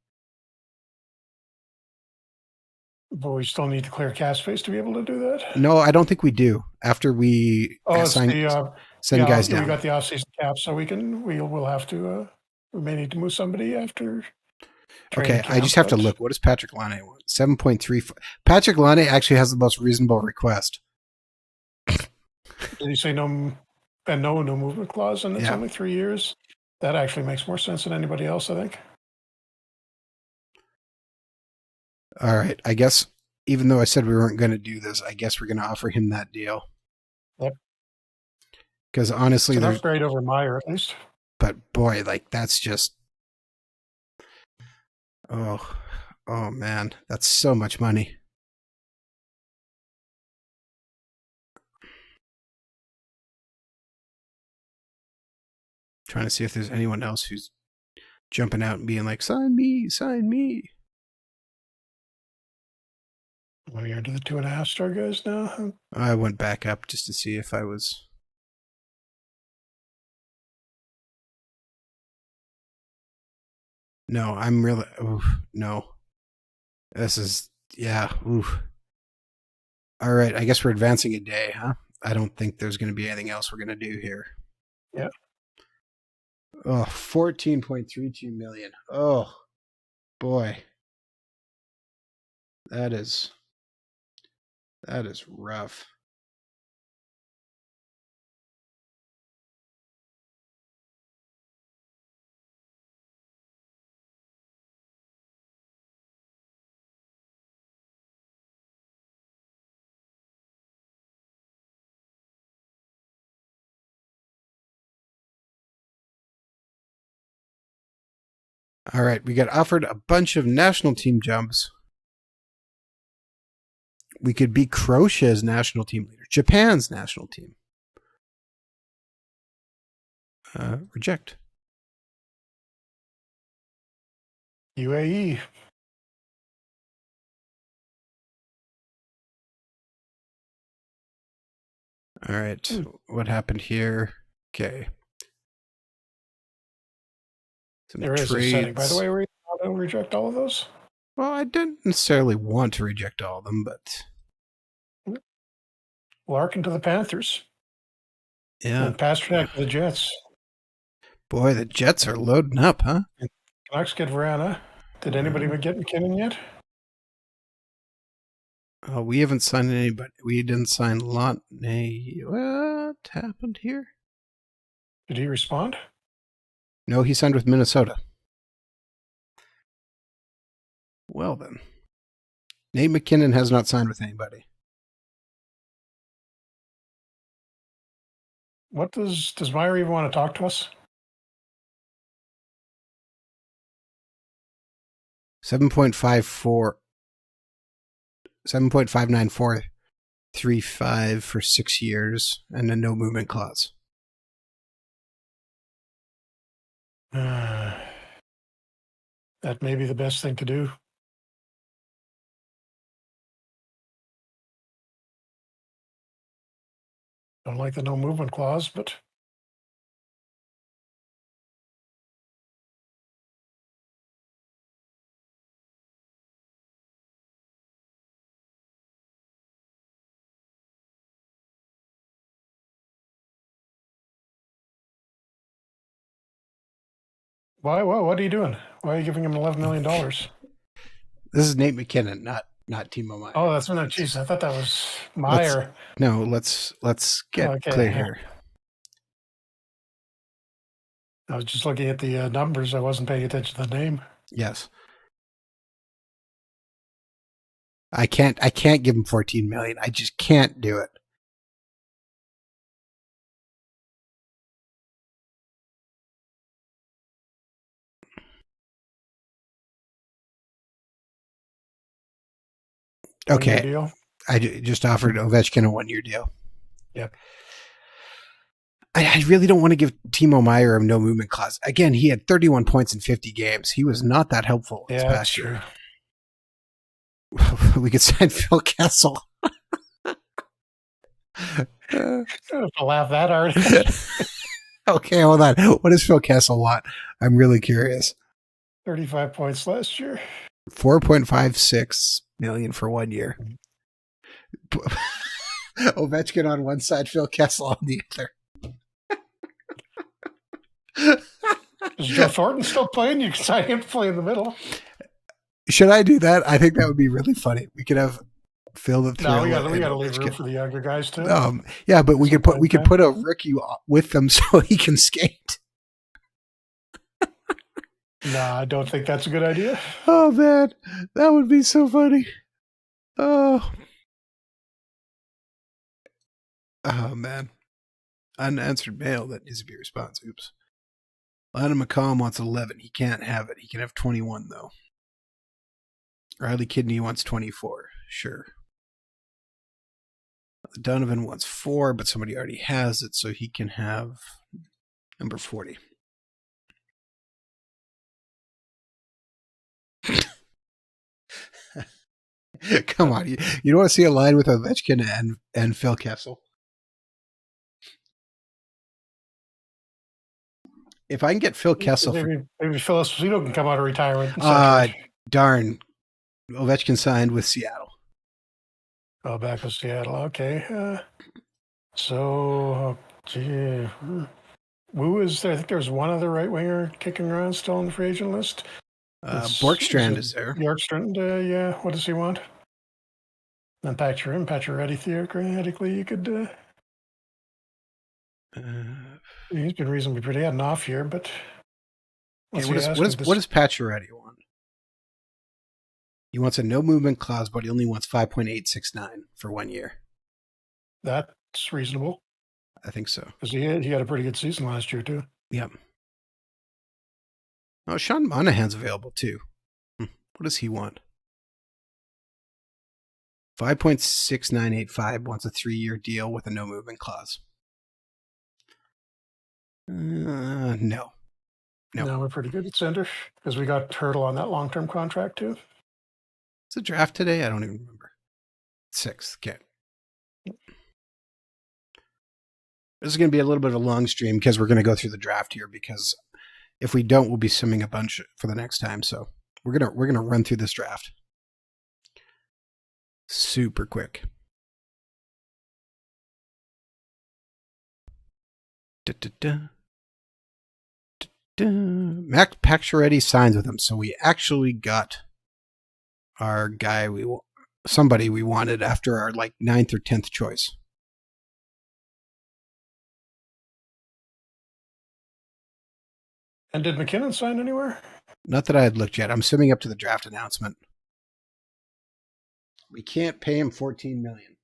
But we still need to clear cap space to be able to do that? No, I don't think we do. After we send guys down. We got the offseason cap, so we'll have to, we may need to move somebody after. Okay, I just have to look. What does Patrick Laine want? 7.3. Patrick Laine actually has the most reasonable request. Did he say no movement clause, and it's only 3 years? That actually makes more sense than anybody else, I think. All right, I guess even though I said we weren't going to do this, I guess we're going to offer him that deal. Yep. Because honestly, it's an upgrade over Meyer at least. But boy, like that's just. Oh man, that's so much money. Trying to see if there's anyone else who's jumping out and being like, sign me, sign me. Well, you're to the 2.5-star guys now? I went back up just to see if I was. No, I'm really. No. This is. Yeah. Oof. All right. I guess we're advancing a day, huh? I don't think there's going to be anything else we're going to do here. Yeah. Oh, 14.32 million. Oh, boy. That is rough. All right, we got offered a bunch of national team jumps. We could be Croatia's national team leader, Japan's national team. Reject. UAE. All right, what happened here? Okay. Some There is a setting, by the way, where you want to reject all of those. Well, I didn't necessarily want to reject all of them, but Larkin to the Panthers. yeah. And Pasternak to the Jets. Boy, the Jets are loading up, huh? And Canucks get Rana. Did anybody get McKinnon yet? We haven't signed anybody. We didn't sign Lotney. What happened here? Did he respond? No, he signed with Minnesota. Well then. Nate McKinnon has not signed with anybody. What does Meyer even want to talk to us? 7.59435 for 6 years and a no movement clause. That may be the best thing to do. Don't like the no movement clause, but why? What are you doing? Why are you giving him $11 million? This is Nate McKinnon, not Timo Meyer. Oh, that's not. Jeez, I thought that was Meyer. Let's get clear here. I was just looking at the numbers. I wasn't paying attention to the name. Yes. I can't give him 14 million. I just can't do it. Okay. Deal? I just offered Ovechkin a 1-year deal. Yep. I really don't want to give Timo Meyer a no movement clause. Again, he had 31 points in 50 games. He was not that helpful this past year. We could sign Phil Kessel. I don't have to laugh that hard. Okay, hold on. What does Phil Kessel want? I'm really curious. 35 points last year. 4.56 million for 1 year. Ovechkin on one side, Phil Kessel on the other. Is Joe Thornton still playing? You can sign him to play in the middle. Should I do that? I think that would be really funny. We could have Phil the Thrill. No, we got to leave room for the younger guys too. Yeah, but we could put a rookie with them so he can skate. No, I don't think that's a good idea. Oh man, that would be so funny. Oh man, unanswered mail that needs to be response. Oops. Adam McCollum wants 11. He can't have it. He can have 21 though. Riley Kidney wants 24. Sure. Donovan wants 4, but somebody already has it, so he can have number 40. Come on, you don't want to see a line with Ovechkin and Phil Kessel. If I can get Phil Kessel, maybe Phil Esposito can come out of retirement. Darn, Ovechkin signed with Seattle. Oh, back with Seattle. Okay. So, gee, Wu is there. I think there's one other right winger kicking around still on the free agent list. Borkstrand is there. Bjorkstrand, yeah. What does he want? Then Pacioretty, theoretically, you could. He's been reasonably pretty. He had an off year, but what does Pacioretty want? He wants a no movement clause, but he only wants 5.869 for 1 year. That's reasonable. I think so. Because he had a pretty good season last year too. Yep. Oh, Sean Monahan's available too. What does he want? 5.6985 wants a 3-year deal with a no movement clause. No. No, we're pretty good at center because we got Turtle on that long-term contract too. It's a draft today? I don't even remember. 6th. Okay. This is going to be a little bit of a long stream because we're going to go through the draft here, because if we don't, we'll be simming a bunch for the next time. So we're gonna run through this draft super quick. Max Pacioretty signs with him, so we actually got our guy somebody we wanted after our 9th or 10th choice. And did McKinnon sign anywhere? Not that I had looked yet. I'm simming up to the draft announcement. We can't pay him $14 million.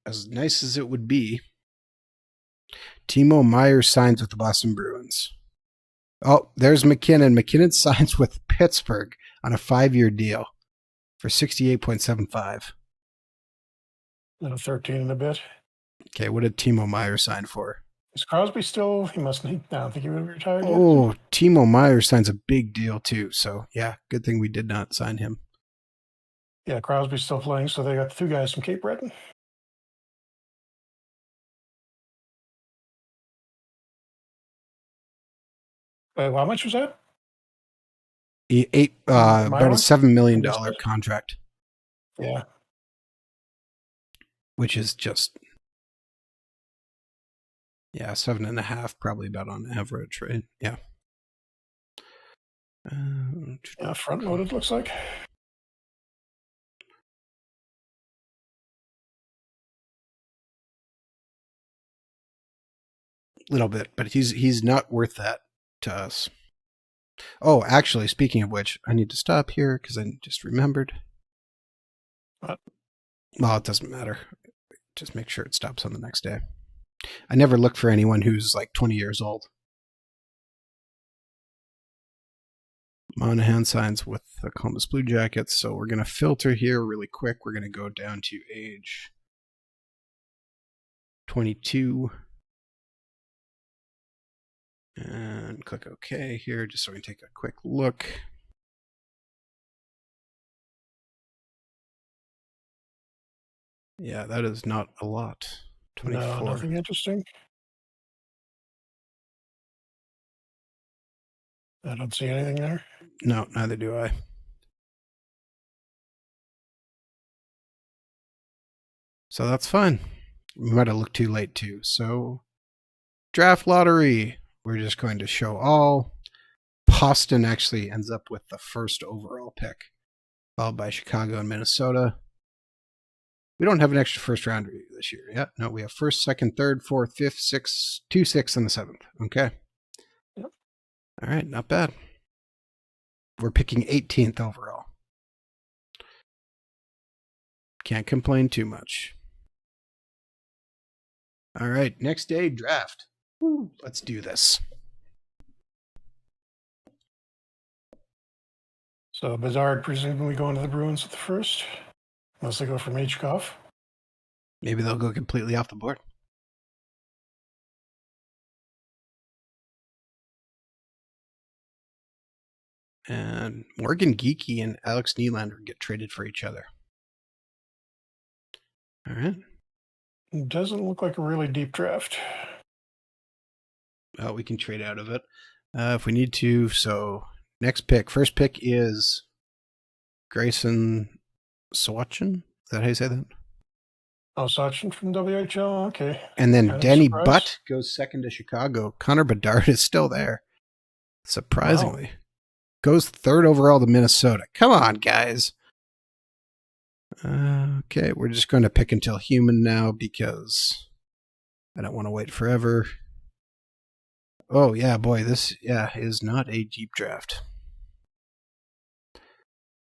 As nice as it would be, Timo Meyer signs with the Boston Bruins. Oh, there's McKinnon. McKinnon signs with Pittsburgh on a 5-year deal for $68.75. And a 13 and a bit. Okay, what did Timo Meyer sign for? Is Crosby still? He must. I don't think he would have retired yet. Oh, Timo Meyer signs a big deal too. So yeah, good thing we did not sign him. Yeah, Crosby's still playing, so they got the 2 guys from Cape Breton. How much was that? About a $7 million contract. Yeah. Which is just, 7.5, probably about on average, right? Yeah. Yeah, front loaded looks like. Little bit, but he's not worth that to us. Oh, actually, speaking of which, I need to stop here because I just remembered. What? Well, it doesn't matter. Just make sure it stops on the next day. I never look for anyone who's 20 years old. Monahan signs with the Columbus Blue Jackets, so we're going to filter here really quick. We're going to go down to age 22. And click OK here, just so we can take a quick look. Yeah, that is not a lot. 24. No, nothing interesting. I don't see anything there. No, neither do I. So that's fine. We might have looked too late too. So draft lottery. We're just going to show all. Boston actually ends up with the first overall pick, followed by Chicago and Minnesota. We don't have an extra first rounder this year yet. No, we have first, second, third, fourth, fifth, sixth, 2 6th, and the 7th. Okay. Yep. All right, not bad. We're picking 18th overall. Can't complain too much. All right, next day, draft. Woo, let's do this. So Bedard presumably going to the Bruins at the first, unless they go for Machkov. Maybe they'll go completely off the board. And Morgan Geekie and Alex Nylander get traded for each other. All right. It doesn't look like a really deep draft. We can trade out of it if we need to. So next pick. First pick is Grayson Sawatchen. Is that how you say that? Oh, Sawatchen from WHL? Okay. And then Danny Butt goes second to Chicago. Connor Bedard is still there. Surprisingly. Wow. Goes third overall to Minnesota. Come on, guys. Okay, we're just going to pick until human now because I don't want to wait forever. Oh, yeah, boy, this is not a deep draft.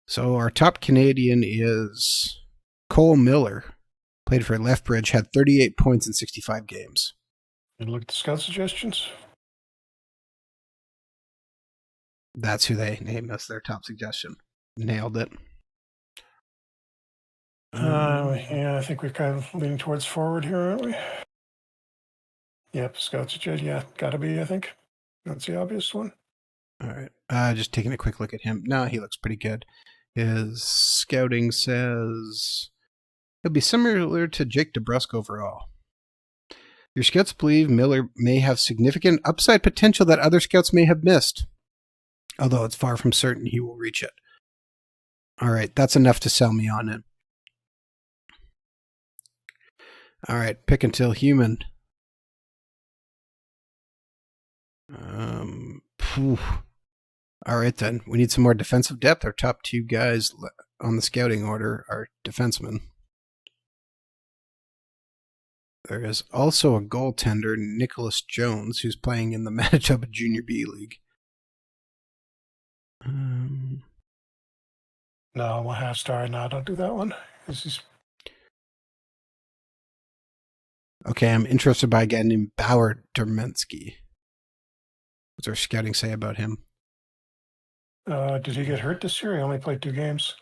So our top Canadian is Cole Miller, Played for Lethbridge, had 38 points in 65 games. And look at the scout suggestions. That's who they named as their top suggestion. Nailed it. Yeah, I think we're kind of leaning towards forward here, aren't we? Yep, scout suggestion. Yeah, gotta be, I think. That's the obvious one. All right. Just taking a quick look at him. No, he looks pretty good. His scouting says he'll be similar to Jake DeBrusque overall. Your scouts believe Miller may have significant upside potential that other scouts may have missed, although it's far from certain he will reach it. All right, that's enough to sell me on it. All right, pick until human. All right, then. We need some more defensive depth. Our top two guys on the scouting order are defensemen. There is also a goaltender, Nicholas Jones, who's playing in the Manitoba Junior B League. No, I'm a half star. No, don't do that one. This is... Okay, I'm interested by a guy named Bauer Dermensky. What's our scouting say about him? Did he get hurt this year? He only played 2 games.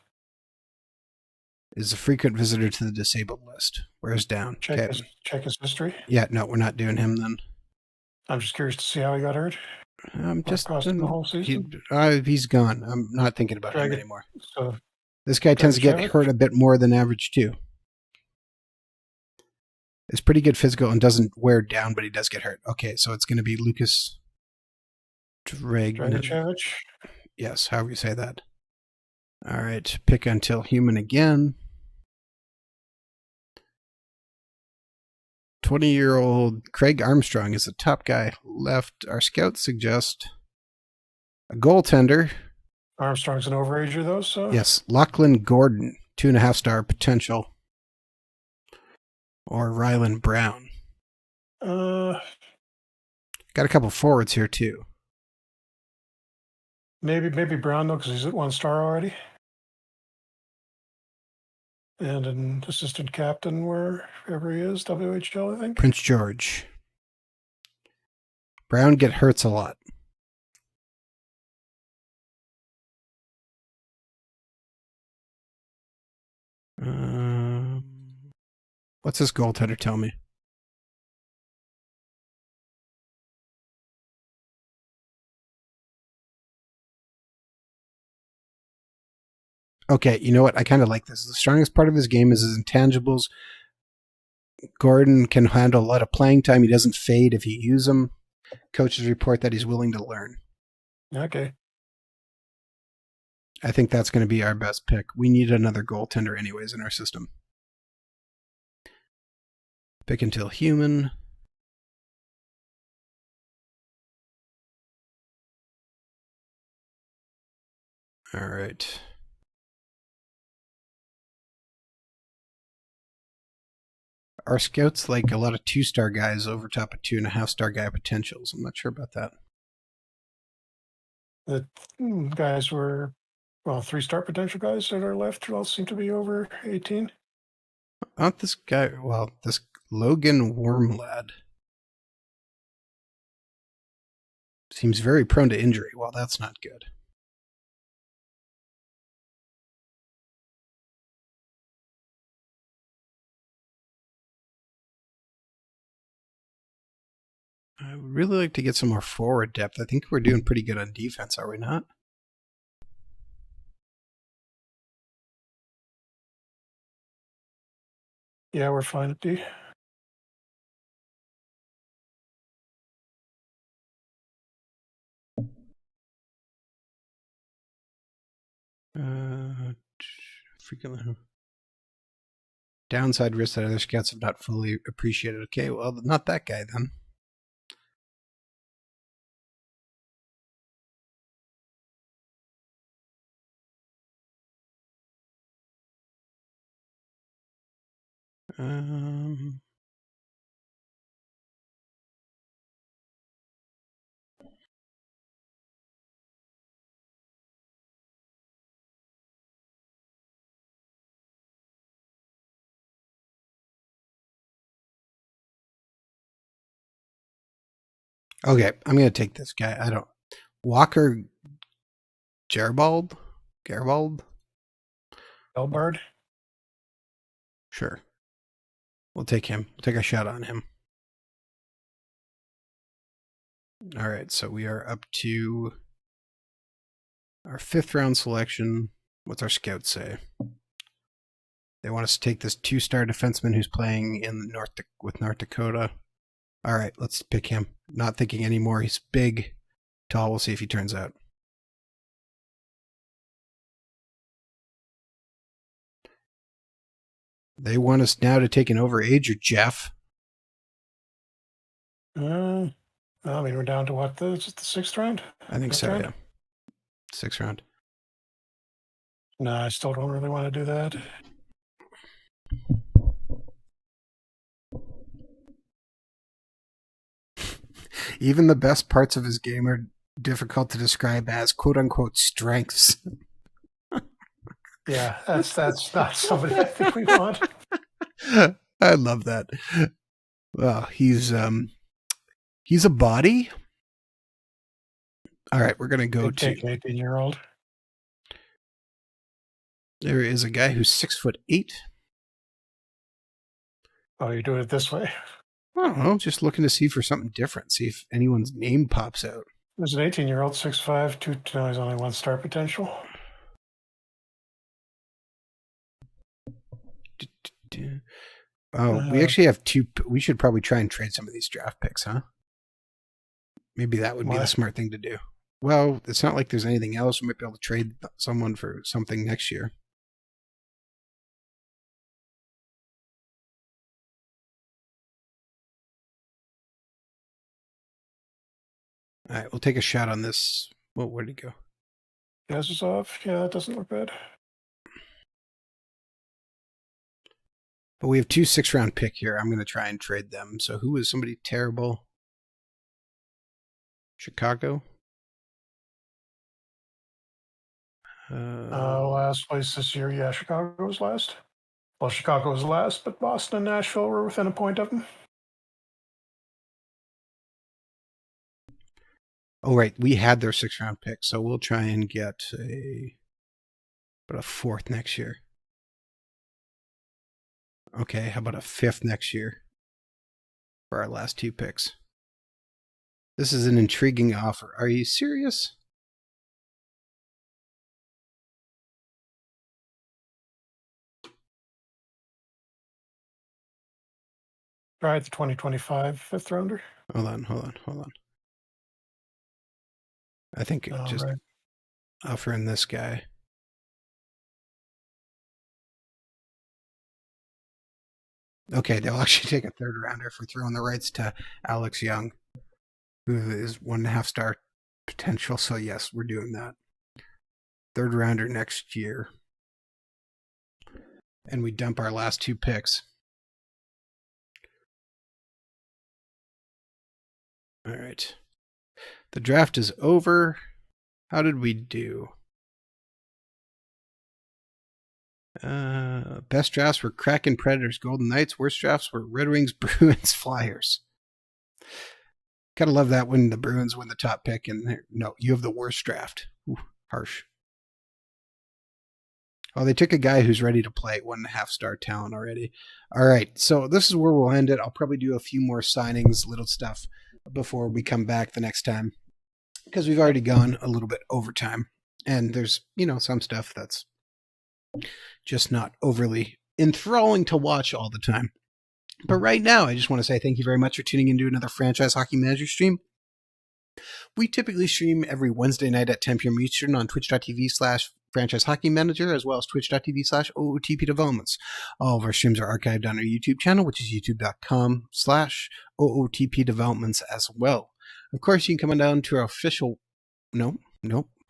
Is a frequent visitor to the disabled list. Where's down? Check his history. Yeah, no, we're not doing him then. I'm just curious to see how he got hurt. I'm just the whole season. He's gone. I'm not thinking about him anymore. So this guy tends to get hurt a bit more than average too. It's pretty good physical and doesn't wear down, but he does get hurt. Okay, so it's going to be Lucas Dragicevich. Yes, however you say that. All right, pick until human again. 20-year-old Craig Armstrong is the top guy left. Our scouts suggest a goaltender. Armstrong's an overager, though, so... Yes, Lachlan Gordon, 2.5-star potential. Or Rylan Brown. Got a couple forwards here, too. Maybe Brown, though, because he's at 1 star already. And an assistant captain wherever he is, WHL, I think. Prince George. Brown hurts a lot. What's this goaltender tell me? Okay, you know what? I kind of like this. The strongest part of his game is his intangibles. Gordon can handle a lot of playing time. He doesn't fade if you use him. Coaches report that he's willing to learn. Okay. I think that's going to be our best pick. We need another goaltender anyways in our system. Pick until human. All right. Our scouts like a lot of 2-star guys over top of 2.5-star guy potentials. I'm not sure about that. The guys were, 3-star potential guys that are left all seem to be over 18. Not this guy. Well, this Logan Wormlad seems very prone to injury. Well, that's not good. I would really like to get some more forward depth. I think we're doing pretty good on defense, are we not? Yeah, we're fine at D. Freaking downside risk that other scouts have not fully appreciated. Okay, well, not that guy then. Okay, I'm going to take this guy. Walker Garibaldi? Elbard. Sure. We'll take him. We'll take a shot on him. All right, so we are up to our 5th round selection. What's our scouts say? They want us to take this 2-star defenseman who's playing in with North Dakota. All right, let's pick him. Not thinking anymore. He's big, tall. We'll see if he turns out. They want us now to take an overager, Jeff. I mean, we're down to what? The 6th round? I think so, yeah. 6th round. No, I still don't really want to do that. Even the best parts of his game are difficult to describe as quote-unquote strengths. Yeah, that's not somebody I think we want. I love that. Well, he's a body. All right, we're going to go to... Take an 18-year-old. There is a guy who's 6'8". Oh, you're doing it this way? I don't know, just looking to see for something different, see if anyone's name pops out. There's an 18-year-old, 6'5", no, he's only 1-star potential. Oh, we actually have 2. We should probably try and trade some of these draft picks, huh? Maybe that would be the smart thing to do. Well, it's not like there's anything else. We might be able to trade someone for something next year. All right, we'll take a shot on this. Well, where'd he go? Gazazov. Yeah, that doesn't look bad. But we have 2 6-round pick here. I'm going to try and trade them. So who is somebody terrible? Chicago? Last place this year. Yeah, Chicago was last. Well, Chicago was last, but Boston and Nashville were within a point of them. Oh, right. We had their 6-round pick, so we'll try and get a 4th next year. Okay, how about a 5th next year for our last 2 picks? This is an intriguing offer. Are you serious? Try the 2025 5th rounder. Hold on. I think just offering this guy. Okay, they'll actually take a 3rd rounder if we're throwing the rights to Alex Young, who is 1.5-star potential. So yes, we're doing that. 3rd rounder next year. And we dump our last 2 picks. All right. The draft is over. How did we do? Best drafts were Kraken, Predators, Golden Knights. Worst drafts were Red Wings, Bruins, Flyers. Gotta love that when the Bruins win the top pick and no, you have the worst draft. Ooh, harsh. Oh, they took a guy who's ready to play, 1.5-star talent already. All right, so this is where we'll end it. I'll probably do a few more signings, little stuff, before we come back the next time, because we've already gone a little bit over time, and there's some stuff that's just not overly enthralling to watch all the time. But right now, I just want to say thank you very much for tuning into another Franchise Hockey Manager stream. We typically stream every Wednesday night at 10 p.m. Eastern on twitch.tv/Franchise Hockey Manager, as well as twitch.tv/OOTP Developments. All of our streams are archived on our YouTube channel, which is youtube.com/OOTP Developments as well. Of course, you can come on down to our official... Nope.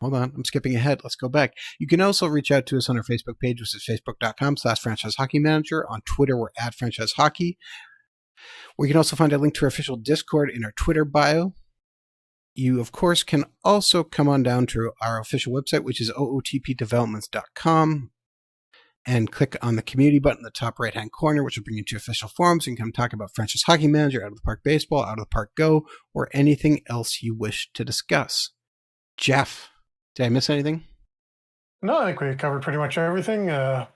Hold on. I'm skipping ahead. Let's go back. You can also reach out to us on our Facebook page, which is facebook.com/Franchise Hockey Manager. On Twitter, we're at Franchise Hockey. We can also find a link to our official Discord in our Twitter bio. You, of course, can also come on down to our official website, which is ootpdevelopments.com. and click on the community button in the top right-hand corner, which will bring you to official forums. You can come talk about French's Hockey Manager, Out of the Park Baseball, Out of the Park Go, or anything else you wish to discuss. Jeff, did I miss anything? No, I think we covered pretty much everything. Yeah.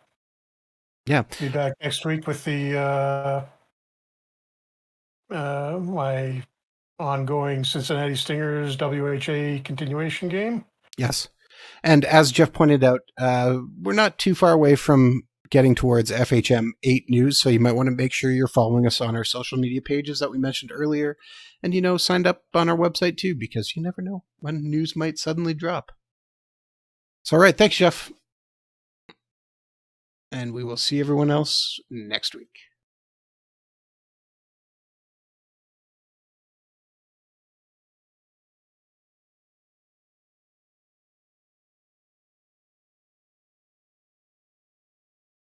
Be back next week with the my ongoing Cincinnati Stingers WHA continuation game. Yes. And as Jeff pointed out, we're not too far away from getting towards FHM 8 news, so you might want to make sure you're following us on our social media pages that we mentioned earlier, and, signed up on our website too, because you never know when news might suddenly drop. So, all right. Thanks, Jeff. And we will see everyone else next week.